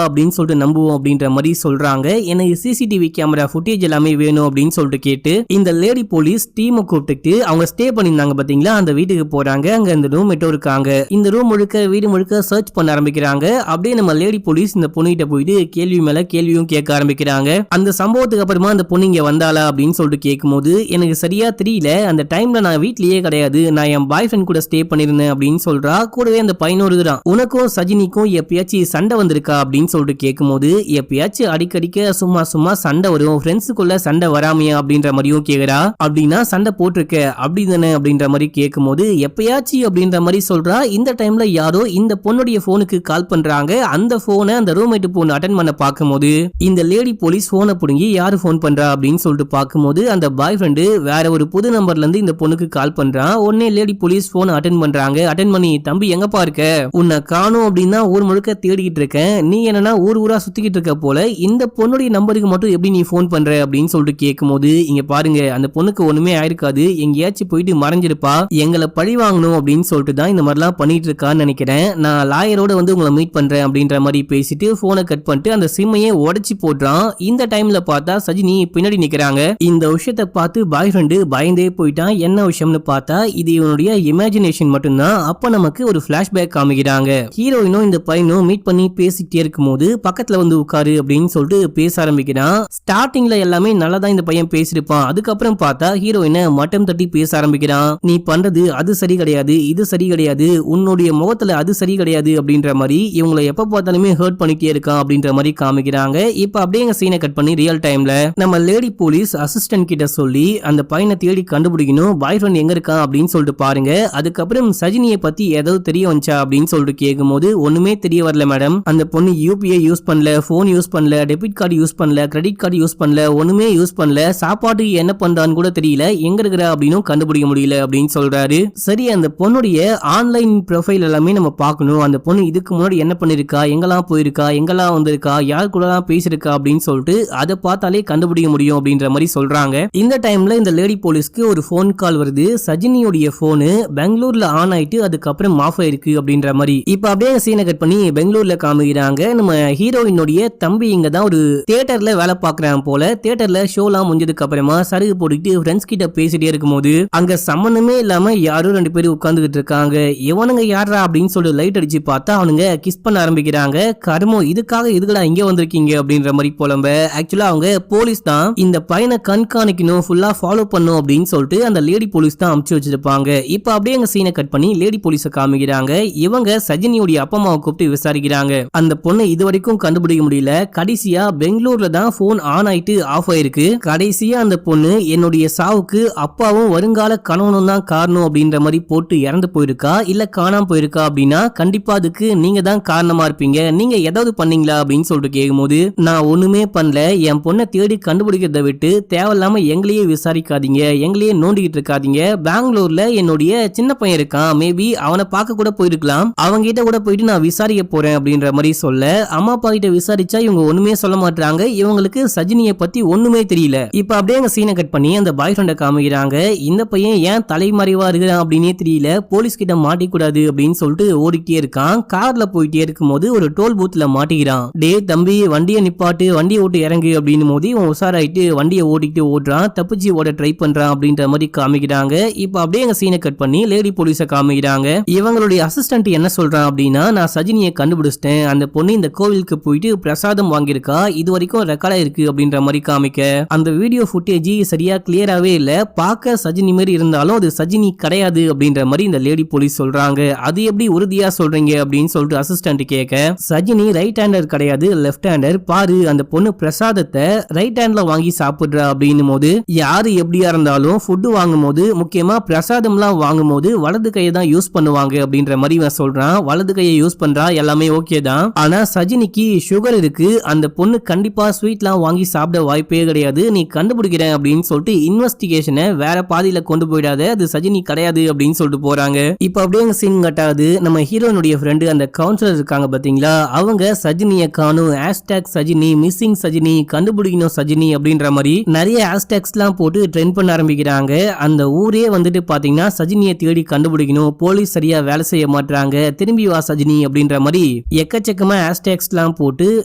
அப்படின்னு சொல்லிட்டு நம்புவோம் அப்படின்ற மாதிரி சொல்றாங்க. எனக்கு சிசிடிவி கேமரா ஃபுட்டேஜ் எல்லாமே வேணும் அப்படின்னு சொல்லிட்டு கேட்டு இந்த லேடி போலீஸ் டீமை கூப்பிட்டு அவங்க ஸ்டே பண்ணிருந்தாங்க பாத்தீங்களா, அந்த வீட்டுக்கு போறாங்க. அங்க இந்த ரூம் மட்டும் இருக்காங்க. இந்த ரூம் முழுக்க வீடு முழுக்க சர்ச் பண்ண ஆரம்பிக்கிறாங்க. அப்படியே நம்ம லேடி போலீஸ் இந்த பொண்ணுகிட்ட போயிட்டு கேள்வி மேல கேள்வியும் கேட்க ஆரம்பிக்கிறாங்க. அந்த சம்பவத்துக்கு அப்புறமா அந்த பொண்ணு இங்க வந்தாளா அப்படின்னு சொல்லிட்டு கேட்கும்போது, எனக்கு சரியா தெரியல, அந்த டைம்ல நான் வீட்லயே கிடையாது, நான் என் பாய் ஃப்ரெண்ட் கூட ஸ்டே பண்ணிருந்தேன் அப்படின்னு சொல்றா. கூடவே அந்த பையனும் இருக்கிறான். உனக்கும் சஜினிக்கும் எப்பயாச்சும் சண்டை வந்திருக்கா அப்படின்னு சொல்லிட்டு கேட்கும்போது, எப்பயாச்சும் அடிக்கடிக்க சும்மா சண்டை வரும், ஃப்ரெண்ட்ஸுக்குள்ள சண்டை வராமையா அப்படின்ற மாதிரியும் கேக்குறா. அப்படின்னா சண்டை போட்டிருக்க அப்படி தானே அப்படின்ற மாதிரி கேட்கும்போது, எப்பயாச்சும் அப்படின்ற மாதிரி சொல்றா. இந்த டைம்ல யாரோ இந்த பொண்ணுடைய போனுக்கு கால் பண்றாங்க. அந்த போனை அந்த ரூம்மேட் போன் அட்டென்ட் பண்ண பார்க்கும்போது, இந்த லேடி போலீஸ் போனை புடுங்கி யாரு போன் பண்றா அப்படின்னு சொல்லிட்டு பார்க்கும்போது, அந்த பாய் ஃப்ரெண்டு வேற ஒரு புது நம்பர்ல இருந்து இந்த பொண்ணுக்கு கால் பண்றான். உடனே லேடி போலீஸ் போன் அட்டென்ட் பண்றாங்க. அட்டென்ட் பண்ணி, தம்பி எங்கப்பா இருக்க, உன்னை காணும் அப்படின்னா ஊர் முழுக்க தேடிக்கிட்டு இருக்கேன், நீ என்னன்னா ஊரா சுத்திக்கிட்டு இருக்க போல, இந்த பொண்ணுடைய நம்பருக்கு மட்டும் எப்படி நீ போன் பண்ற அப்படின்னு சொல்லிட்டு கேட்கும்போது, இங்க பாருங்க அந்த பொண்ணுக்கு ஒண்ணுமே ஆயிருக்காது, எங்கேயாச்சும் போயிட்டு மறைஞ்சிருப்பா, எங்களை பழி வாங்கணும் அப்படின்னு சொல்லிட்டு தான் இந்த மாதிரிலாம் பண்ணிட்டு இருக்கான்னு நினைக்கிறேன், நான் லாயரோட வந்து உங்களை மீட் பண்றேன் அப்படின்ற மாதிரி பேசிட்டு போனை கட் பண்ணிட்டு அந்த சிம்மையே உடைச்சு போடுறான். இந்த டைம்ல பார்த்தா சஜினி பின்னாடி நிக்கிறாங்க. இந்த விஷயத்தை பார்த்து பாய் ஃப்ரெண்டு பயந்தே போயிட்டான். என்ன விஷயம்னு பார்த்தா இது இவனுடைய இமேஜினேஷன் மட்டும்தான். அப்ப நமக்கு ஒரு பிளாஷ்பேக் காமிக்கிறாங்க. ஹீரோயினும் இந்த பையனும் மீட் பண்ணி பேசிட்டே இருக்கும்போது பக்கத்துல வந்து உட்காரு அப்படின்னு சொல்லிட்டு பேச ஆரம்பிக்கிறான். ஸ்டார்டிங்ல எல்லாமே நல்லா தான் இந்த பையன் பேசிருப்பான். அதுக்கப்புறம் பார்த்தா ஹீரோயினை மட்டம் தட்டி பேச ஆரம்பிக்கிறான். நீ பண்றது அது சரி கிடையாது, இது சரி கிடையாது, உன்னுடைய முகத்துல அது சரி கிடையாது அப்படின்ற மாதிரி இவங்களை எப்ப பார்த்தாலுமே ஹர்ட் பண்ணிட்டே இருக்கான் அப்படின்ற மாதிரி காமிக்கிறாங்க. இப்ப அப்படியே எங்க சீனை கட் பண்ணி ரியல் டைம்ல நம்ம லேடி போலீஸ் அசிஸ்டன்ட் கிட்ட சொல்லி அந்த பையனை தேடி கண்டுபிடிக்கணும், பாய் ஃப்ரெண்ட் எங்க இருக்கான் அப்படின்னு சொல்லிட்டு பாருங்க. அதுக்கப்புறம் சஜினியை பத்தி ஏதாவது தெரிய வந்துச்சா அப்படின்னு சொல்லிட்டு கேட்கும்போது, ஒண்ணுமே தெரிய வரல மேடம், அந்த பொண்ணு யூபிஐ யூஸ் பண்ணல, போன் யூஸ் பண்ணல, டெபிட் கார்டு யூஸ் பண்ணல, கிரெடிட் கார்டு யூஸ் பண்ணல, ஒண்ணுமே யூஸ் பண்ணல, சாப்பாட்டுக்கு என்ன பண்றான்னு கூட தெரியல, எங்க இருக்கிற அப்படின்னு கண்டுபிடிக்க முடியல அப்படின்னு சொல்றாரு. சரி, அந்த பொண்ணுடைய ஆன்லைன் ப்ரொஃபைல் எல்லாமே நம்ம பார்க்கணும், அந்த பொண்ணு இதுக்கு முன்னாடி என்ன பண்ணிருக்கா, எங்கெல்லாம் போயிருக்கா, எங்கெல்லாம் வந்திருக்கா, யார் கூட பேசிருக்கா அப்படின்னு சொல்லிட்டு அதை பார்த்தாலே கண்டுபிடிக்க முடியும் அப்படின்ற மாதிரி சொல்றாங்க. இந்த டைம்ல இந்த லேடி போலீஸ்க்கு ஒரு போன் கால் வருது. சஜினியோட போனு பெங்களூர்ல ஆன் ஆயிட்டு அதுக்கப்புறம் ஆஃப் ஆயிருக்கு அப்படின்ற மாதிரி. இப்ப அப்படியே சீனை கட் பண்ணி பெங்களூர்ல காமிக்கிறாங்க. நம்ம ஹீரோயினுடைய தம்பி இங்க தான் ஒரு தியேட்டர்ல வேலை பாக்குறான் போல. தியேட்டர்ல ஷோலாம் முடிஞ்சதுக்கு அப்புறமா சருகு போட்டுக்கிட்டு ஃப்ரெண்ட்ஸ் கிட்ட பேசிட்டே இருக்கும்போது அங்க சம்பந்தமே இல்லாம யாரும் 2 பேரும் உட்கார்ந்துகிட்டு இருக்காங்க. இவனுங்க யாரா அப்படின்னு சொல்லி லைட் அடிச்சு பார்த்தா அவனுங்க கிஸ் பண்ண ஆரம்பிக்கிறாங்க. கர்மோ இதுக்காக இதுகளா இங்க வந்திருக்கீங்க அப்படின்ற மாதிரி புலம்ப. ஆக்சுவலா அவங்க போலீஸ் தான், இந்த பையனை கண்காணிக்கணும், ஃபுல்லா ஃபாலோ பண்ணும் அப்படின்னு சொல்லிட்டு அந்த லேடி போலீஸ் தான் அமுச்சு வச்சிருப்பாங்க. இப்ப அப்படியே எங்க சீனை கட் பண்ணி லேடி போலீஸை காமிக்கிறாங்க. இவங்க சஜினியோட அப்பா அம்மாவை கூப்பிட்டு விசாரிக்கிறாங்க. அந்த பொண்ணை இது வரைக்கும் கண்டுபிடிக்க முடியல. கடைசியா பெங்களூர்ல தான் போன் ஆன் ஆயிட்டு ஆஃப் ஆயிருக்கு. கடைசியா அந்த பொண்ணு என்னுடைய சாவுக்கு அப்பாவும் வருங்கால கணவனும் தான் காரணம் அப்படின்ற மாதிரி போட்டு இறந்து போயிருக்கா இல்ல காணாம போயிருக்கா அப்படின்னா கண்டிப்பா அதுக்கு நீங்க தான் காரணமா இருப்பீங்க. நீங்க ஏதாவது பண்ணீங்களா அப்படின்னு சொல்லிட்டு கேட்கும்போது நான் ஒண்ணுமே பண்ணல. என் பொண்ணை தேடி கண்டுபிடிக்கிறத விட்டு தேவையில்லாம எங்களையே விசாரிக்காதீங்க, எங்களையே நோண்டிக்கிட்டு இருக்காதீங்க. பெங்களூர்ல என்னுடைய சின்ன பையன் இருக்கான், மேபி அவனை பார்க்க கூட போயிருக்கலாம், அவங்க கிட்ட கூட போயிட்டு நான் விசாரிக்க போறேன் அப்படின்ற மாதிரி சொல்ல அம்மா அப்பா கிட்ட விசாரிச்சா இவங்க ஒண்ணுமே சொல்ல மாட்டாங்க. இவங்களுக்கு சஜினியை பத்தி ஒண்ணுமே தெரியல. இப்ப அப்படியே அந்த சீனை கட் பண்ணி அந்த பாய் ஃப்ரெண்ட காமிக்கிறாங்க. இந்த பையன் ஏன் தலைமறைவா இருக்கிறான் அப்படின்னே தெரியல, போலீஸ் கிட்ட மாட்டிக்கூடாது அப்படின்னு சொல்லிட்டு ஓடிட்டே இருக்கான். கார்ல போயிட்டே இருக்கும்போது ஒரு டோல் பூத்ல மாட்டிக்கிறான். டே தம்பி வண்டியை நிப்பாட்டு, வண்டியை ஓட்டு இறங்கு அப்படின்னு போது இவன் உசாராயிட்டு வண்டியை ஓடிட்டு ஓடுறான், தப்பிச்சு ஓட ட்ரை பண்றான் அப்படின்ற மாதிரி காமிக்கிறாங்க. இப்ப அப்படியே எங்க சீனை கட் பண்ணி லேடி போலீஸ காமிக்கிறாங்க. இவங்களுடைய அசிஸ்டன்ட் என்ன சொல்றான் அப்படின்னா நான் சஜினியை கண்டுபிடிச்சிட்டேன், அந்த பொண்ணு இந்த கோவிலுக்கு போயிட்டு பிரசாதம் வாங்கியிருக்கா, இது வரைக்கும் ரெக்கார்டா இருக்கு அப்படின்ற மாதிரி காமிக்க அந்த வீடியோ ஃபுட்டேஜ் சரியா கிளியராவே இல்ல, பார்க்க சஜினி மாதிரி இருந்தாலும் அது சஜினி கிடையாது அப்படின்ற மாதிரி இந்த லேடி போலீஸ் சொல்றாங்க. அது எப்படி உறுதியா சொல்றீங்க அப்படின்னு சொல்லிட்டு அசிஸ்டன்ட் கேட்க சஜினி ரைட் ஹேண்டர் கிடையாது லெஃப்ட் ஹேண்டர், பாரு அந்த பொண்ணு பிரசாதத்தை ரைட் ஹேண்ட்ல வாங்கி சாப்பிடுறா அப்படின்னும் போது யாரு எப்படியா இருந்தாலும் ஃபுட் வாங்கும் போது முக்கியமா பிரசாதம்லாம் வாங்கும் போது வலது கையை தான் யூஸ் பண்ணுவாங்க அப்படின்ற மாதிரி சொல்றான். வலது கையை யூஸ் பண்றா எல்லாமே ஓகே தான், ஆனா சஜினிக்கு சுகர் இருக்கு, அந்த பொண்ணு கண்டிப்பா ஸ்வீட்லாம் வாங்கி சாப்பிட வாய்ப்பே கிடையாது, நீ கண்டுபிடிக்கிறேன் அப்படின்னு சொல்லிட்டு இன்வெஸ்டிகேஷனை வேற பாதியில கொண்டு போயிடாத, அது சஜினி கிடையாது அப்படின்னு சொல்லிட்டு போறாங்க. இப்ப அப்படியே சீன் கட்டாது. நம்ம ஹீரோனுடைய ஃப்ரெண்டு அந்த கவுன்சிலர் இருக்காங்க பாத்தீங்களா, அவங்க சஜினியை காணும், ஹேஷ்டாக் சஜினி, மிஸ்ஸிங் சஜினி, கண்டுபிடிக்கணும் சஜினி அப்படின்ற மாதிரி நிறைய ஹேஷ்டாக்ஸ் எல்லாம் போட்டு ட்ரெண்ட் பண்ண ஆரம்பிக்கிறாங்க. அந்த ஊரே வந்துட்டு பாத்தீங்கன்னா சஜினியை தேடி கண்டுபிடிக்கணும், போலீஸ் சரியா வேலை செய்ய மாட்டாங்க, திரும்பி வா சஜினி அப்படின்ற மாதிரி எக்கச்சக்கமா ஹேஷ்டாக்ஸ் எல்லாம் போட்டு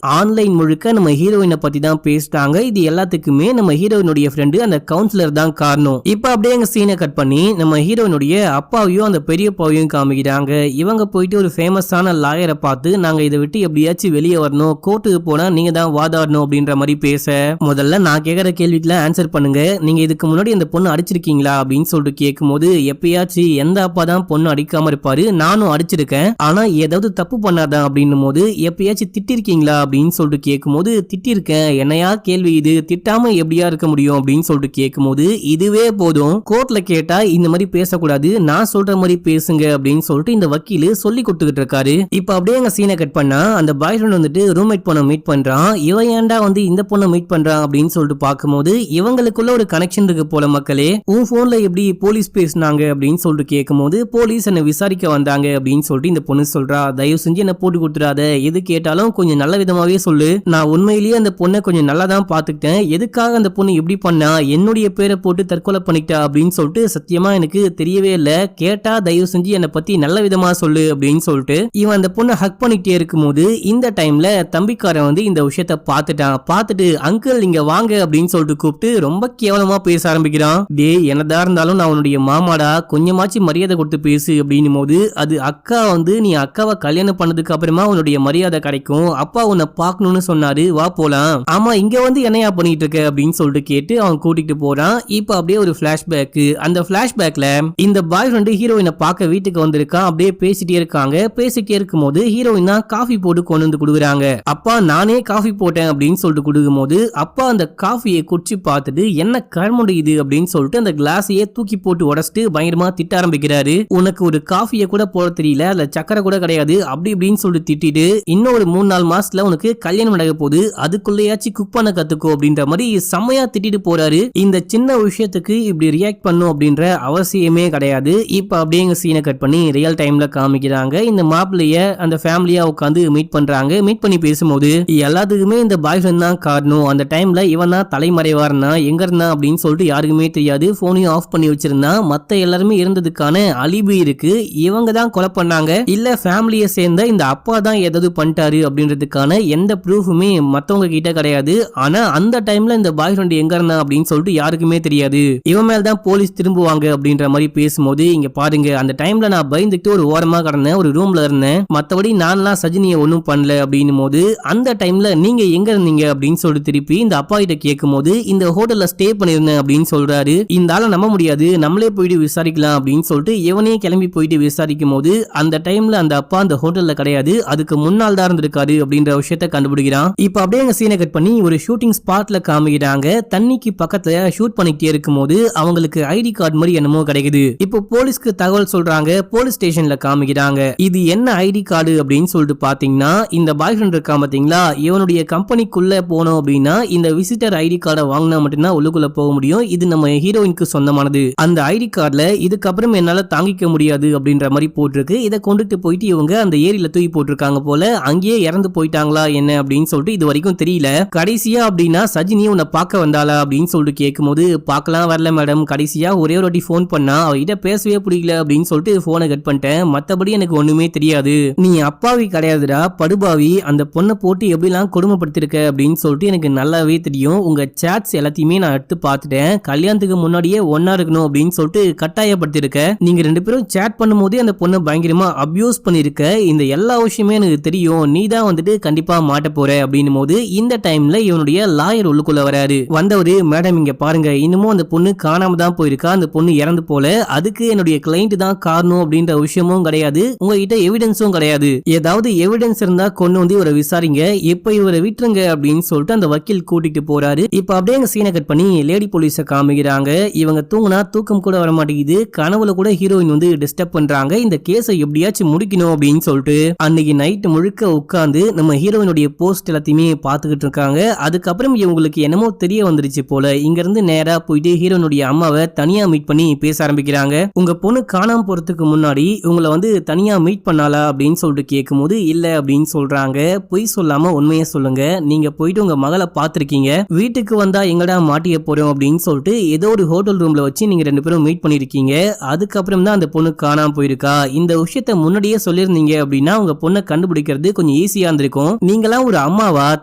ஆன்லைன் முழுக்க நம்ம ஹீரோயினை பத்தி தான் பேசிட்டாங்க. இது எல்லாத்துக்குமே நம்ம ஹீரோயினுடைய ஃப்ரெண்டு அந்த கவுன்சிலர் தான் காரணம். இப்ப அப்படியே எங்க சீனை கட் பண்ணி நம்ம ஹீரோயினுடைய அப்பாவையும் அந்த பெரியப்பாவையும் காமிக்கிறாங்க. இவங்க போயிட்டு ஒரு ஃபேமஸான லாயரை பார்த்து நாங்க இதை விட்டு எப்படியாச்சும் வெளியே வரணும், கோர்ட்டுக்கு போனா நீங்க தான் வாதாடணும் அப்படின்ற மாதிரி பேச முதல்ல நான் கேட்கற கேள்விக்கு ஆன்சர் பண்ணுங்க, நீங்க இதுக்கு முன்னாடி இந்த பொண்ணு அடிச்சிருக்கீங்களா அப்படின்னு சொல்லிட்டு கேட்கும்போது எப்பயாச்சும் எந்த அப்பா தான் பொண்ணு அடிக்காம இருப்பாரு, நானும் அடிச்சிருக்கேன், ஆனா ஏதாவது தப்பு பண்ணாதான் அப்படின்னும் போது எப்பயாச்சும் திட்டிருக்கீங்களா அப்படின்னு சொல்லிட்டு கேட்கும்போது திட்டிருக்கேன், என்னையா கேள்வி இது, திட்டாம எப்படியா இருக்க முடியும் அப்படின்னு சொல்லிட்டு கேட்கும்போது இதுவே போதும், கோர்ட்ல கேட்டா இந்த மாதிரி பேசக்கூடாது, நான் சொல்ற மாதிரி பேசுங்க அப்படின்னு சொல்லிட்டு இந்த வக்கீல் சொல்லி கொடுத்துக்கிட்டு இருக்காரு. இப்ப அப்படியே எங்க சீனை கட் பண்ணா அந்த பாய் ஃப்ரெண்ட் வந்துட்டு ரூம்மேட் பொண்ணை மீட் பண்றான். இவன் ஏன்டா வந்து இந்த பொண்ணை மீட் பண்றான் அப்படின்னு சொல்லிட்டு பார்க்கும்போது இவங்களுக்குள்ள ஒரு கனெக்ஷன் இருக்கு போல. மக்களே உன் போன்ல எப்படி போலீஸ் பேசினாங்க அப்படின்னு சொல்லிட்டு கேட்கும்போது போலீஸ் என்ன விசாரிக்க வந்தாங்க அப்படின்னு சொல்லிட்டு இந்த பொண்ணு சொல்றா. தயவு செஞ்சு என்ன போட்டு கொடுத்துறாத, எது கேட்டாலும் கொஞ்சம் நல்ல விதமாவே சொல்லு, நான் உண்மையிலேயே அந்த பொண்ணை கொஞ்சம் நல்லா தான் பாத்துக்கிட்டேன், எதுக்காக அந்த பொண்ணு எப்படி பண்ணா, என்னுடைய பேரை போட்டு தற்கொலை பண்ணிட்டா அப்படின்னு சொல்லிட்டு சத்தியமா எனக்கு தெரியவே இல்ல, கேட்டா தயவு செஞ்சு என்னை பத்தி நல்ல விதமா சொல்லு அப்படின்னு சொல்லிட்டு இவன் அந்த பொண்ணை ஹக் பண்ணிட்டே இருக்கும்போது இந்த டைம்ல தம்பிக்காரன் வந்து இந்த விஷயத்த பார்த்துட்டான். பார்த்துட்டு அங்கிள் இங்க வாங்க அப்படின்னு சொல்லிட்டு கூப்பிட்டு ரொம்ப கேவலமா பேச ஆரம்பிக்கிறான். டே என்னதா இருந்தாலும் நான் உன்னுடைய மாமாடா, கொஞ்சமாச்சு மரியாதை கொடுத்து பேசு அப்படின்னும் போது அது அக்கா வந்து நீ அக்காவை கல்யாணம் பண்ணதுக்கு அப்புறமா உன்னுடைய மரியாதை கிடைக்கும், அப்பா உன்னை பார்க்கணும்னு சொன்னாரு, வா போலாம். ஆமா இங்க வந்து என்னையா பண்ணிட்டு இருக்க அப்படின்னு சொல்லிட்டு கேட்டு அவன் கூட்டிட்டு போறான். இப்ப அப்படியே ஒரு பிளாஷ்பேக். அந்த பிளாஷ்பேக்ல இந்த பாய் ஃப்ரெண்டு ஹீரோயினை பார்க்க வீட்டுக்கு வந்திருக்கான். அப்படியே பேசிட்டே இருக்காங்க. பேசிட்டே இருக்கும்போது ஹீரோயின் தான் காஃபி போட்டு கொண்டு வந்து கொடுக்குறாங்க. அப்பா நானே காஃபி போட்டேன் அப்படின்னு சொல்லிட்டு கொடுக்கும் போது அப்பா அந்த காஃபியை குடிச்சு பார்த்துட்டு என்ன கர்முடையுது அப்படின்னு சொல்லிட்டு அந்த கிளாஸையே தூக்கி போட்டு உடச்சிட்டு பயங்கரமா திட்ட ஆரம்பிக்கிறாரு. உனக்கு ஒரு காஃபியை கூட போட தெரியல, அதுல சக்கரை கூட கிடையாது அப்படி இப்படின்னு சொல்லிட்டு திட்டிட்டு இன்னும் ஒரு 3-4 மாசத்துல உனக்கு கல்யாணம் நடக்க போகுது, அதுக்குள்ளேயாச்சும் குக் பண்ண கத்துக்கோ அப்படின்ற மாதிரி செம்மையா திட்டிட்டு போறாரு. இந்த சின்ன விஷயத்துக்கு இப்படி ரியாக்ட் பண்ணும் அப்படின்ற அவசியமே கிடையாது. இப்ப அப்படியே சீனை கட் பண்ணி ரியல் டைம்ல காமிக்கிறாங்க. இந்த மாப்பிள்ளைய அந்த ஃபேமிலியா உட்காந்து மீட் பண்றாங்க. மீட் பண்ணி பேசும்போது எல்லாத்துக்குமே இந்த பாய் ஃப்ரெண்ட் தான் காரணம். அந்த டைம்ல இவன் தான் தலைமறைவா இருந்தான், எங்க இருந்தான் அப்படின்னு சொல்லிட்டு யாருக்குமே தெரியாது. போனையும் ஆஃப் பண்ணி வச்சிருந்தான். மத்த எல்லாருமே இருந்ததுக்கான அலிபி இருக்கு. இவங்க தான் கொலை பண்ணாங்க இல்ல ஃபேமிலியை சேர்ந்த இந்த அப்பா தான் ஏதாவது பண்ணிட்டாரு அப்படின்றதுக்கான எந்த ப்ரூஃபுமே மத்தவங்க கிட்ட கிடையாது. ஆனா அந்த டைம்ல இந்த பாய் ஃப்ரெண்ட் எங்க இருந்தா அப்படின்னு சொல்லிட்டு யாருக்குமே தெரியாது. இவன் மேல தான் போலீஸ் திரும்புவாங்க அப்படின்ற மாதிரி பேசும்போது, இங்க பாருங்க அந்த டைம்ல நான் பயந்துட்டு ஒரு ஓரமா கடந்தேன், ஒரு ரூம்ல இருந்தேன், மத்தபடி நான்லாம் சஜினியை ஒன்னும் பண்ணல அப்படின்னும் போது, அந்த டைம்ல நீங்க எங்க இருந்தீங்க அப்படின்னு சொல்லிட்டு திருப்பி இந்த அப்பா கிட்ட கேட்கும் போது, இந்த ஹோட்டல்ல ஸ்டே பண்ணிருந்தேன் அப்படின்னு சொல்றாரு. இந்த ஆளை நம்ப முடியாது, நம்மளே போயிட்டு விசாரிக்கலாம் அப்படின்னு சொல்லிட்டு இவனே கிளம்பி போயிட்டு விசாரிக்கும் போது, அந்த டைம்ல அந்த அப்பா அந்த ஹோட்டல்ல கிடையாது, அதுக்கு முன்னால் தான் இருந்திருக்காரு அப்படின்ற விஷயத்த கண்டுபிடிக்கிறான். இப்ப அப்படியே அங்க சீனை கட் பண்ணி ஒரு ஷூட்டிங் ஸ்பாட்ல காமிக்கிறாங்க. தண்ணிக்கு பக்கத்துல ஷூட் பண்ணிட்டே இருக்கும் போது அவங்களுக்கு ஐடி கார்டு மாதிரி என்னமோ கிடைக்குது. இப்போ போலீஸ்க்கு தகவல் சொல்றாங்க, போலீஸ் ஸ்டேஷன்ல காமிக்கிறாங்க. இது என்ன ஐடி கார்டு அப்படின்னு சொல்லிட்டு பாத்தீங்கன்னா, இந்த பாய் ஃப்ரெண்ட் இருக்கா பாத்தீங்களா, இவனுடைய கம்பெனிக்குள்ள போனோம் அப்படின்னா இந்த விசிட்டர் ஐடி கார்டை வாங்கினா மட்டும்தான் உள்ளுக்குள்ள போக முடியும். இது நம்ம ஹீரோயினுக்கு சொந்தமானது. அந்த ஐடி கார்டுல இதுக்கப்புறம் என்னால தாங்கிக்க முடியாது அப்படின்ற மாதிரி போட்டிருக்கு. இதை கொண்டுட்டு போயிட்டு இவங்க அந்த ஏரியில தூக்கி போட்டிருக்காங்க போல. அங்கேயே இறந்து போயிட்டாங்களா என்ன அப்படின்னு சொல்லிட்டு இது வரைக்கும் தெரியல. கடைசியா அப்படின்னா சஜினி உன்னை பார்க்க வந்தாளா அப்படின்னு சொல்லிட்டு கேட்கும் போது, பார்க்கலாம் வரல மேடம், கடைசியா ஒரே ஒரு வாட்டி போன் பண்ணா, அவகிட்ட பேசவே பிடிக்கல அப்படின்னு சொல்லிட்டு போனை கட் பண்ணிட்டேன், மத்தபடி எனக்கு ஒண்ணுமே தெரியாது, நீ அப்பாவி கிடையாதுடா படுபாவி, அந்த பொண்ணை போட்டு எப்படிலாம் கொடுமைப்படுத்திருக்க அப்படின்னு சொல்லிட்டு எனக்கு நல்லாவே தெரியும், உங்க சாட்ஸ் எல்லாத்தையுமே நான் எடுத்து பார்த்துட்டேன், கல்யாணத்துக்கு முன்னாடியே ஒன்னா இருக்கணும் அப்படின்னு சொல்லிட்டு கட்டாயப்படுத்திருக்க, நீங்க ரெண்டு பேரும் சேட் பண்ணும்போதே அந்த பொண்ணை பயங்கரமா அபியூஸ் பண்ணிருக்க, இந்த எல்லா விஷயமே எனக்கு தெரியும், நீ தான் வந்துட்டு கண்டிப்பா மாட்ட போற அப்படின்னும் போது, இந்த டைம்ல இவனுடைய லாயர் உள்ளுக்குள்ள வராரு. வந்தவரு, மேடம் இங்க பாருங்க, இன்னமும் அந்த பொண்ணு காணாம தான் போயிருக்கா, அந்த பொண்ணு இறந்து போல, அதுக்கு என்னுடைய கிளைண்ட் தான் காரணம் அப்படின்ற விஷயமும் கிடையாது, உங்ககிட்ட எவிடன்ஸும் கிடையாது, ஏதாவது எவிடன்ஸ் இருந்தா கொண்டு வந்து இவரை விசாரிங்க, இப்ப இவரை விட்டுருங்க அப்படின்னு சொல்லிட்டு அந்த வக்கீல் கூட்டிட்டு போறாரு. இப்ப அப்படியே எங்க சீனை கட் பண்ணி லேடி போலீஸ காமிக்கிறாங்க. இவங்க தூங்குனா தூக்கம் கூட வர மாட்டேங்குது, கனவுல கூட ஹீரோயின் வந்து டிஸ்டர்ப் பண்றாங்க, இந்த கேஸை எப்படியாச்சும் முடிக்கணும் அப்படின்னு சொல்லிட்டு அன்னைக்கு நைட் முழுக்க உட்கார்ந்து நம்ம ஹீரோயினுடைய போஸ்ட் எல்லாத்தையுமே பாத்துக்கிட்டு இருக்காங்க. அதுக்கப்புறம் இவங்களுக்கு என்னமோ தெரிய வந்துருச்சு போல, இங்க இருந்து நேரா போயிட்டு ஹீரோனுடைய அம்மாவை தனியா மீட் பண்ணி பேச ஆரம்பிக்கிறாங்க. உங்க பொண்ணு காணாம போறதுக்கு முன்னாடி உங்களை வந்து தனியா மீட் பண்ணாலா அப்படின்னு சொல்லிட்டு கேட்கும் போது, இல்ல அப்படின்னு சொல்றாங்க. பொய் சொல்லாம உண்மையை சொல்லுங்க, நீங்க போயிட்டு உங்க மகளை பாத்திருக்கீங்க, வீட்டுக்கு வந்தா எங்கடா மாட்டிய போறோம் அப்படின்னு சொல்லிட்டு ஏதோ ஒரு ஹோட்டல் ரூம்ல வச்சு நீங்க ரெண்டு பேரும் மீட் பண்ணிருக்கீங்க, அதுக்கப்புறம் தான் அந்த பொண்ணு காணாம போயிருக்கா, இந்த விஷயத்த முன்னாடியே சொல்லிருந்தீங்க அப்படின்னா உங்க பொண்ணை கண்டுபிடிக்கிறது கொஞ்சம் ஈஸியா இருந்திருக்கும், நீங்களாம் ஒரு அம்மாவா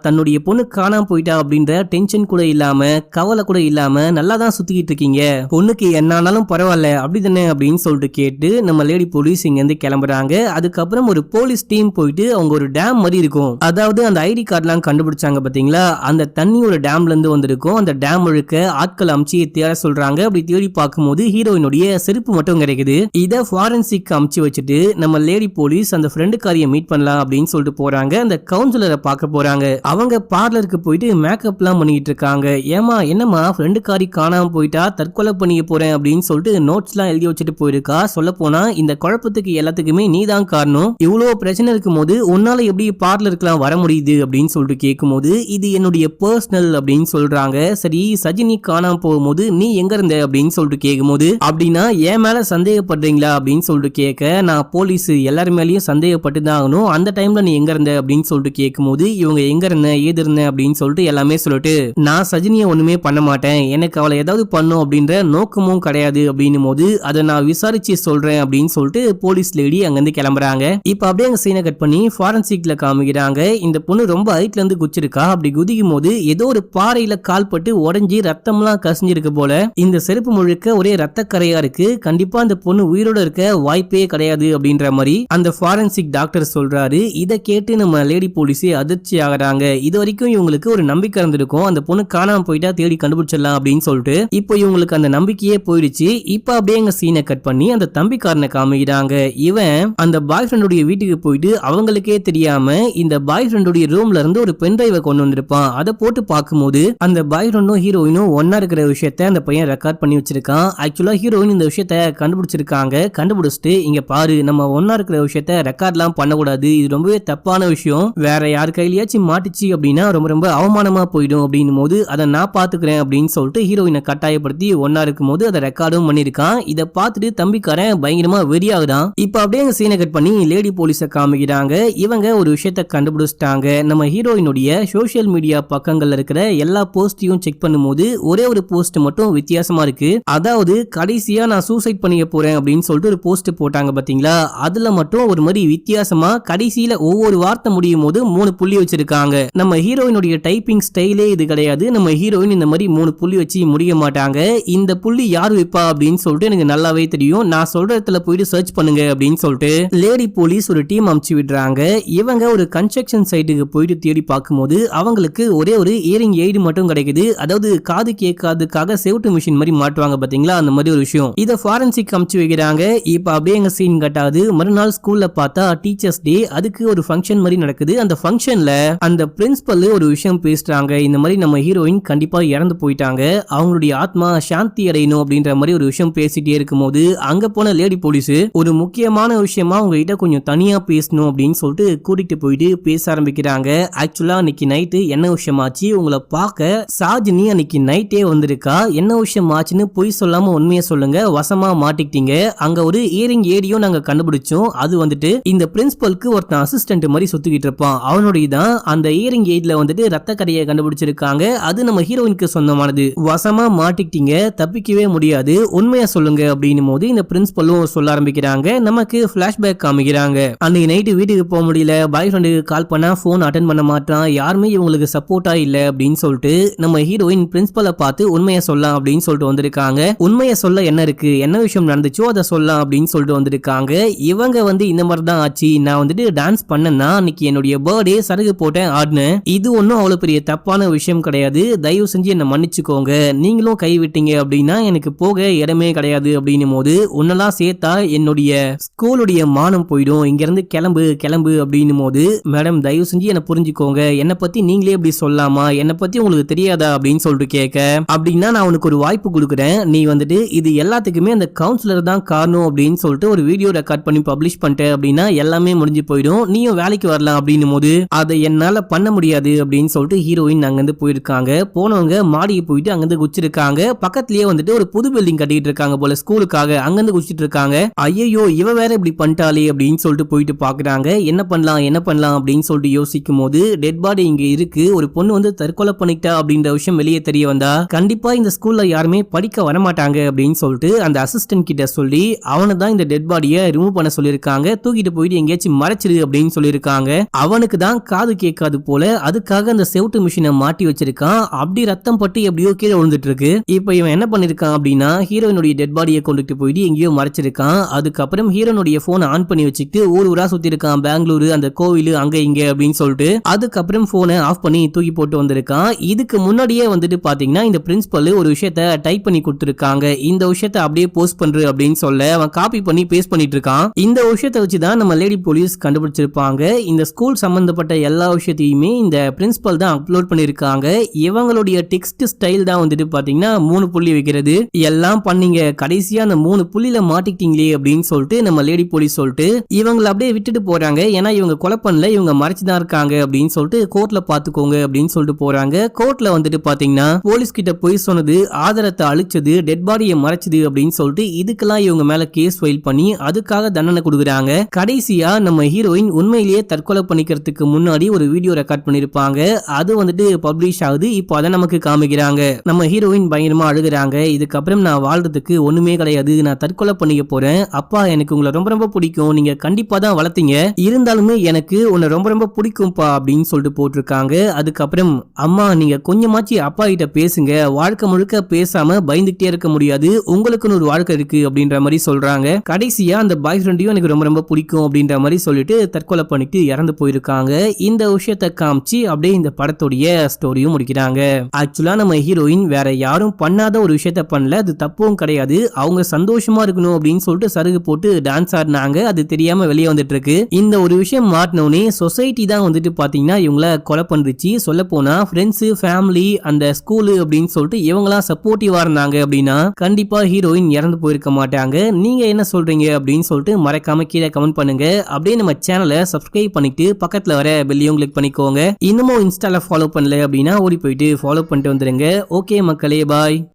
தன்னுடைய பொண்ணு காணாம போயிட்டா அப்படின்ற டென்ஷன் கூட இல்லாம கவலை கூட இல்லாம நல்லா தான் சுத்திக்கிட்டு இருக்கீங்க, பொண்ணுக்கு என்னானாலும் பரவாயில்ல அப்படிதானே அப்படின்னு சொல்லிட்டு கேட்டு நம்ம லேடி போலீஸ் இங்க இருந்து கிளம்புறாங்க. அதுக்கப்புறம் ஒரு போலீஸ் டீம் போயிட்டு அவங்க ஒரு டேம் மாதிரி இருக்கும், அதாவது அந்த ஐடி கார்டுலாம் கண்டுபிடிச்சாங்க பாத்தீங்களா, அந்த தண்ணி ஒரு டேம்ல இருந்து வந்திருக்கும், அந்த டேம் முழுக்க ஆட்கள் அமிச்சு தேட சொல்றாங்க. அப்படி தேடி பார்க்கும்போது ஹீரோயினுடைய செருப்பு மட்டும் கிடைக்குது. இத ஃபாரன்சிக் அமிச்சு வச்சுட்டு நம்ம லேடி போலீஸ் அந்த ஃப்ரெண்டுக்காரிய மீட் பண்ணலாம் அப்படின்னு சொல்லிட்டு போறாங்க. அந்த கவுன்சிலரை பார்க்க போறாங்க. அவங்க பார்லருக்கு போயிட்டு மேக்கப் எல்லாம் பண்ணிட்டு இருக்காங்க. ஏமா என்னமா ஃப்ரெண்டுக்காரி காணாம போயிட்டா, தற்கொலை பண்ணிக்க போறேன் அப்படின்னு சொல்லிட்டு நோட்ஸ் எல்லாம் எழுதி வச்சுட்டு போயிருக்கா, சொல்ல போனா இந்த குழப்பத்துக்கு எல்லாத்துக்குமே நீ தான் காரணம், இவ்வளவு பிரச்சனை இருக்கும் போது உன்னால எப்படி பார்லருக்குலாம் வர முடியுது அப்படின்னு சொல்லிட்டு கேட்கும் போது, இது என்னுடைய பர்சனல் அப்படின்னு சொல்றாங்க. சரி சஜினி காணாம போகும்போது நீ எங்க இருந்த அப்படின்னு சொல்லிட்டு கேட்கும் போது, அப்படின்னா என் மேல சந்தேகப்படுறீங்களா அப்படின்னு சொல்லிட்டு கேட்க, நான் போலீஸ் எல்லாரும் மேலயும் சந்தேகப்பட்டு தான் ஆகணும், அந்த டைம்ல நீ எங்க இருந்த அப்படின்னு சொல்லிட்டு கேட்கும் போது, இவங்க எங்க இருந்த ஏது இருந்த அப்படின்னு சொல்லிட்டு எல்லாமே சொல்லிட்டு, நான் சஜினியை ஒண்ணுமே பண்ண மாட்டேன், எனக்கு அவளை ஏதாவது பண்ணும் அப்படின்ற நோக்கமும் கிடையாது அப்படின்னும் போது, அதை நான் விசாரிச்சு சொல்றேன் அப்படின்னு சொல்லிட்டு போலீஸ் லேடி அங்கிருந்து கிளம்புறாங்க. இப்ப அப்படியே அங்க சீனை கட் பண்ணி ஃபாரன்சிக்ல காமிக்கிறாங்க. இந்த பொண்ணு ரொம்ப ஹைட்ல இருந்து குச்சிருக்கா, அப்படி குதிக்கும் போது ஏதோ ஒரு பாறையில கால் பட்டு உடஞ்சி ரத்தம்லாம் கசிஞ்சிருக்கு போல, இந்த செருப்பு முழுக்க ஒரே ரத்த கரையா இருக்கு, கண்டிப்பா அந்த பொண்ணு உயிரோட இருக்க வாய்ப்பே கிடையாது அப்படின்ற மாதிரி அந்த ஃபாரன்சிக் டாக்டர் சொல்றாரு. இதை கேட்டு நம்ம லேடி போலீஸே அதிர்ச்சி ஆகுறாங்க. இது வரைக்கும் இவங்களுக்கு ஒரு நம்பிக்கை இருந்திருக்கும், அந்த பொண்ணு காணாம போயிட்டா தேடி கண்டுபிடிச்சிடலாம் அப்படின்னு சொல்லிட்டு, இப்போ இவங்களுக்கு அந்த நம்பிக்கையே போயிடுச்சு. இப்ப அப்படியே எங்க சீனை கட் பண்ணி அந்த தம்பிக்காரனை காமிக்கிறாங்க. இவன் அந்த பாய் ஃப்ரெண்டுடைய வீட்டுக்கு போயிட்டு அவங்களுக்கே தெரியாம இந்த பாய் ஃப்ரெண்டுடைய ரூம்ல இருந்து ஒரு பென் டிரைவை கொண்டு வந்திருப்பான். அதை போட்டு பார்க்கும்போது அந்த பாய் ஃப்ரெண்டும் ஹீரோயினும் ஒன்னா இருக்கிற விஷயத்த அந்த பையன் ரெக்கார்ட் பண்ணி வச்சிருக்கான். ஆக்சுவலா ஹீரோயின் இந்த விஷயத்த கண்டுபிடிச்சிருக்காங்க. கண்டுபிடிச்சிட்டு இங்க பாரு, நம்ம ஒன்னா இருக்கிற விஷயத்த ரெக்கார்ட்லாம் பண்ணக்கூடாது, இது ரொம்பவே தப்பான விஷயம், வேற யார் கையிலயாச்சும் மாட்டிச்சு அப்படின்னா ரொம்ப ரொம்ப அவமானமா போயிடும் அப்படின்னும் போது, அதை நான் பாத்துக்கிறேன் அப்படின்னு சொல்லிட்டு ஹீரோயினை கட்டாயப்படுத்தி ஒன்னா இருக்கும் போது அதை ரெக்கார்டும் பண்ணிருக்கான். இதை பார்த்துட்டு தம்பிக்காரன் பயங்கரமா வெறியாகுதான். இப்ப அப்படியே சீனை கட் பண்ணி லேடி போலீஸ காமிக்கிறாங்க. இவங்க ஒரு விஷயத்த கண்டுபிடிச்சிட்டாங்க, நம்ம ஹீரோயினுடைய சோஷியல் சோஷியல் மீடியா பக்கங்கள்ல இருக்கிற எல்லா போஸ்டையும் செக் பண்ணும்போது ஒரே ஒரு போஸ்ட் மட்டும் வித்தியாசமா இருக்கு. அதாவது கடைசியா நான் சூசைட் பண்ணிக்க போறேன் அப்படின்னு சொல்லிட்டு ஒரு போஸ்ட் போட்டாங்க பாத்தீங்களா, அதுல மட்டும் ஒரு மாதிரி வித்தியாசமா கடைசியில ஒவ்வொரு வார்த்தை முடியும் போது 3 புள்ளி வச்சிருக்காங்க. நம்ம ஹீரோயினுடைய டைப்பிங் ஸ்டைலே இது கிடையாது. நம்ம ஹீரோயின் இந்த மாதிரி 3 புள்ளி வச்சு முடிய மாட்டாங்க. இந்த புள்ளி யார் வைப்பா அப்படின்னு சொல்லிட்டு எனக்கு நல்லாவே தெரியும். நான் சொல்ற இடத்துல போயிட்டு சர்ச் பண்ணுங்க அப்படின்னு சொல்லிட்டு லேடி போலீஸ் ஒரு டீம் அனுப்பிச்சு விடுறாங்க. இவங்க ஒரு கன்ஸ்ட்ரக்ஷன் சைட்டுக்கு போயிட்டு தேடி பார்க்கும்போது அவங்களுக்கு ஒரே ஒரு இயரிங் எய்டு மட்டும் கிடைக்குது. அதாவது காது கேட்காதுக்காக செவுட்டு மிஷின் மாதிரி மாட்டுவாங்க பாத்தீங்களா, அந்த மாதிரி ஒரு விஷயம். இத ஃபாரன்சிக் அனுப்பிச்சு வைக்கிறாங்க. இப்ப அப்படியே எங்க சீன் கட்டாது. மறுநாள் ஸ்கூல்ல பார்த்தா டீச்சர்ஸ் டே. அதுக்கு ஒரு ஃபங்க்ஷன் மாதிரி நடக்குது. அந்த ஃபங்க்ஷன்ல அந்த பிரின்சிபல் ஒரு விஷயம் பேசுறாங்க. இந்த மாதிரி நம்ம ஹீரோயின் கண்டிப்பா இறந்து போயிட்டாங்க, அவங்களுடைய ஆத்மா சாந்தி அடையணும் அப்படின்ற மாதிரி ஒரு விஷயம் பேசிட்டே இருக்கும்போது அங்க போன லேடி போலீஸ் ஒரு முக்கியமான விஷயமா உங்ககிட்ட கொஞ்சம் தனியா பேசணும் அப்படின்னு சொல்லிட்டு கூட்டிட்டு போயிட்டு பேச ஆரம்பிக்கிறாங்க. ஆக்சுவலா அன்னைக்கு நைட்டு என்ன விஷயமாச்சு, உங்களை பார்க்க சாஜினி அன்னைக்கு நைட்டே வந்திருக்கா, என்ன விஷயம் ஆச்சுன்னு பொய் சொல்லாம உண்மையை சொல்லுங்க, வசமா மாட்டிக்கிட்டீங்க. அங்க ஒரு இயரிங் ஏடியும் நாங்க கண்டுபிடிச்சோம். அது வந்துட்டு இந்த பிரின்சிபலுக்கு ஒருத்தன் அசிஸ்டன்ட் மாதிரி சுத்திக்கிட்டு இருப்பான், அவனுடைய தான். அந்த இயரிங் ஏட்ல வந்துட்டு ரத்த கரையை கண்டுபிடிச்சிருக்காங்க. அது நம்ம ஹீரோயினுக்கு சொந்தமானது. வசமா மாட்டிக்கிட்டீங்க, தப்பிக்கவே முடியாது, உண்மையா சொல்லுங்க அப்படின்னும் போது இந்த பிரின்சிபலும் சொல்ல ஆரம்பிக்கிறாங்க. நமக்கு பிளாஷ்பேக் காமிக்கிறாங்க. அன்னைக்கு நைட்டு வீட்டுக்கு போக முடியல, பாய் ஃப்ரெண்டுக்கு கால் பண்ணா போன் அட்டன் பண்ண மாட்டான், யாருமே இவங்களுக்கு சப்போர்ட்டா இல்ல அப்படின்னு சொல்லிட்டு நம்ம ஹீரோயின் பிரின்சிபலை பார்த்து உண்மையை சொல்லலாம் அப்படின்னு சொல்லிட்டு வந்திருக்காங்க. உண்மையை சொல்ல என்ன இருக்கு, என்ன விஷயம் நடந்துச்சோ அதை சொல்லலாம் அப்படின்னு சொல்லிட்டு வந்திருக்காங்க. இவங்க வந்து இந்த மாதிரி தான் ஆச்சு, நான் வந்துட்டு டான்ஸ் பண்ணேன்னா அன்னைக்கு என்னுடைய பர்த்டே சரகு போட்டேன் ஆடுனேன், இது ஒன்றும் அவ்வளவு பெரிய தப்பான விஷயம் கிடையாது, தயவு செஞ்சு என்ன மன்னிச்சுக்கோங்க, நீங்களும் கை விட்டீங்க அப்படின்னா எனக்கு போக இடமே கிடையாது அப்படின்னும் போது உன்னெல்லாம் சேர்த்தா என்னுடைய ஸ்கூலுடைய மானம் போயிடும், இங்க இருந்து கிளம்பு கிளம்பு அப்படின்னும் போது மேடம் தயவு செஞ்சு என்ன புரிஞ்சுக்கோங்க, என்னை பத்தி நீங்களே இப்படி சொல்லாமா, என்னை பத்தி உங்களுக்கு தெரியாதா அப்படின்னு சொல்லிட்டு கேட்க, அப்படின்னா நான் உனக்கு ஒரு வாய்ப்பு கொடுக்குறேன், நீ வந்துட்டு இது எல்லாத்துக்குமே அந்த கவுன்சிலர் தான் காரணம் அப்படின்னு சொல்லிட்டு ஒரு வீடியோ ரெக்கார்ட் பண்ணி பப்ளிஷ் பண்ணிட்ட அப்படின்னா எல்லாமே முடிஞ்சு போயிடும், நீயும் வேலைக்கு வரலாம் அப்படின்னும் போது அதை என்னால பண்ண முடியாது அப்படின்னு சொல்லிட்டு ஹீரோயின் அங்கிருந்து போயிருக்காங்க. போனவங்க மாடியை போயிட்டு அங்கிருந்து குச்சிருக்காங்க. பக்கத்திலேயே வந்துட்டு ஒரு புது பில்டிங் கட்டிட்டு இருக்காங்க போல ஸ்கூலுக்காக, அங்கிருந்து குச்சிட்டு இருக்காங்க. ஐயோ இவ வேற இப்படி பண்ணிட்டாலே அப்படின்னு சொல்லிட்டு போயிட்டு பாக்குறாங்க. என்ன பண்ணலாம் அப்படின்னு சொல்லிட்டு யோசிக்கும் போது டெட் பாடி இங்க இருக்கு, ஒரு பொண்ணு வந்து தற்கொலை பண்ணிட்டா அப்படின்ற விஷயம் வெளியே தெரிய வந்தா கண்டிப்பா இந்த ஸ்கூல்ல யாருமே படிக்க வரமாட்டாங்க அப்படின்னு சொல்லிட்டு அந்த அசிஸ்டன்ட் கிட்ட சொல்லி அவனை தான் இந்த டெட் பாடியை ரிமூவ் பண்ண சொல்லியிருக்காங்க. தூக்கிட்டு போயிட்டு எங்கேயாச்சும் மறைச்சிரு அப்படின்னு சொல்லியிருக்காங்க. அவனுக்கு தான் காது கேட்காது போல, அதுக்காக அந்த செவுட்டு மிஷினை மாட்டி வச்சிருக்கான். அப்படி ரத்தம் பட்டு எப்படியோ கீழே விழுந்துட்டு இருக்கு. இப்ப இவன் என்ன பண்ணிருக்கான் அப்படின்னா ஹீரோயினுடைய டெட் பாடியை கொண்டுட்டு போயிட்டு எங்கேயோ மறைச்சிருக்கான். அதுக்கப்புறம் ஹீரோனுடைய போனை ஆன் பண்ணி வச்சுட்டு ஊரா சுத்தி இருக்கான், பெங்களூரு அந்த கோவில் அங்க இங்க அப்படின்னு சொல்லிட்டு. அதுக்கப்புறம் போனை ஆஃப் பண்ணி தூக்கி போட்டு வந்திருக்கான். இதுக்கு முன்னாடியே வந்துட்டு பாத்தீங்கன்னா இந்த பிரின்சிபல் ஒரு விஷயத்த டைப் பண்ணி கொடுத்திருக்காங்க, இந்த விஷயத்த அப்படியே போஸ்ட் பண்று அப்படின்னு சொல்ல அவன் காப்பி பண்ணி பேஸ்ட் பண்ணிட்டு இருக்கான். இந்த விஷயத்தை வச்சுதான் நம்ம லேடி போலீஸ் கண்டுபிடிச்சிருப்பாங்க. இந்த ஸ்கூல் சம்பந்தப்பட்ட எல்லா விஷயத்தையுமே இந்த பிரின்சிபல் தான் அப்லோட் பண்ணிருக்காங்க. இவங்களுடைய டெக்ஸ்ட் ஸ்டைல் தான் வந்துட்டு பாத்தீங்கன்னா 3 புள்ளி வைக்கிறது. எல்லாம் பண்ணீங்க, கடைசியா அந்த 3 புள்ளியில மாட்டிக்கிட்டீங்களே அப்படின்னு சொல்லிட்டு நம்ம லேடி போலீஸ் சொல்லிட்டு இவங்களை அப்படியே விட்டுட்டு போறாங்க. ஏன்னா இவங்க கொலை பண்ணல, இவங்க மறைச்சுதான் இருக்காங்க அப்படின்னு சொல்லிட்டு கோர்ட்ல பாத்துக்கோங்க அப்படின்னு சொல்லிட்டு போறாங்க. கோர்ட்ல வந்துட்டு பாத்தீங்கன்னா போலீஸ் கிட்ட போய் சொன்னது, ஆதாரத்தை அழிச்சது, டெட் பாடியை மறைச்சது அப்படின்னு சொல்லிட்டு இதுக்கெல்லாம் இவங்க மேல கேஸ் ஃபைல் பண்ணி அதுக்காக தண்டனை கொடுக்குறாங்க. கடைசியா நம்ம ஹீரோயின் உண்மையிலேயே தற்கொலை பண்ணிக்கிறதுக்கு முன்னாடி ஒரு வீடியோ ரெக்கார்ட் பண்ணிருப்பாங்க. அது வந்துட்டு பப்ளிஷ் ஆகுது. இப்போ அதை நமக்கு காமிக்கிறாங்க. நம்ம ஹீரோயின் பயங்கரமா அழுகுறாங்க. இதுக்கப்புறம் நான் வாழ்றதுக்கு ஒண்ணுமே கிடையாது, நான் தற்கொலை பண்ணிக்க போறேன், அப்பா எனக்கு உங்களை ரொம்ப ரொம்ப பிடிக்கும், நீங்க கண்டிப்பா தான் வளர்த்தீங்க, இருந்தாலுமே எனக்கு உன்னை ரொம்ப ரொம்ப பிடிக்கும்பா அப்படின்னு சொல்லிட்டு போட்டிருக்காங்க. அதுக்கப்புறம் அம்மா நீங்க கொஞ்சமாச்சு அப்பா கிட்ட பேசுங்க, வாழ்க்கை முழுக்க பேசாம பயந்துகிட்டே இருக்க முடியாது, உங்களுக்குன்னு ஒரு வாழ்க்கை இருக்கு அப்படின்ற மாதிரி சொல்றாங்க. கடைசியா அந்த பாய் ஃப்ரெண்டையும் எனக்கு ரொம்ப ரொம்ப பிடிக்கும் அப்படின்ற மாதிரி சொல்லிட்டு தற்கொலை பண்ணிட்டு இறந்து போயிருக்காங்க. இந்த விஷயத்தை காமிச்சு அப்படியே இந்த படத்துடைய ஸ்டோரியும் முடிக்கிறாங்க. ஆக்சுவலா நம்ம ஹீரோயின் வேற யாரும் பண்ணாத ஒரு விஷயத்த பண்ணல, அது தப்பும் கிடையாது, அவங்க சந்தோஷமா இருக்கணும் அப்படின்னு சொல்லிட்டு சருகு போட்டு டான்ஸ் ஆடினாங்க. அது தெரியாம வெளியே வந்துட்டு இருக்கு. இந்த ஒரு விஷயம் மாட்டினோடனே சொசைட்டி தான் வந்துட்டு பாத்தீங்கன்னா இவங்கள கொலை பண்ணிருச்சு. சொல்ல போனா ஃப்ரெண்ட்ஸ், ஃபேமிலி, அந்த ஸ்கூலு அப்படின்னு சொல்லிட்டு இவங்களாம் சப்போர்ட்டிவா இருந்தாங்க அப்படின்னா கண்டிப்பா ஹீரோயின் இறந்து போயிருக்க மாட்டாங்க. நீங்க என்ன சொல்றீங்க அப்படின்னு சொல்லிட்டு மறக்காம கீழே கமெண்ட் பண்ணுங்க. அப்படியே நம்ம சேனலை சப்ஸ்கிரைப் பண்ணிட்டு பக்கத்துல வர பெல்லையும் கிளிக் பண்ணிக்கோங்க. இன்னமும் இன்ஸ்டால ஃபாலோ பண்ணல அப்படின்னா ஓடி போயிட்டு ஃபாலோ பண்ணிட்டு வந்துருங்க. ஓகே மக்களே, பாய்.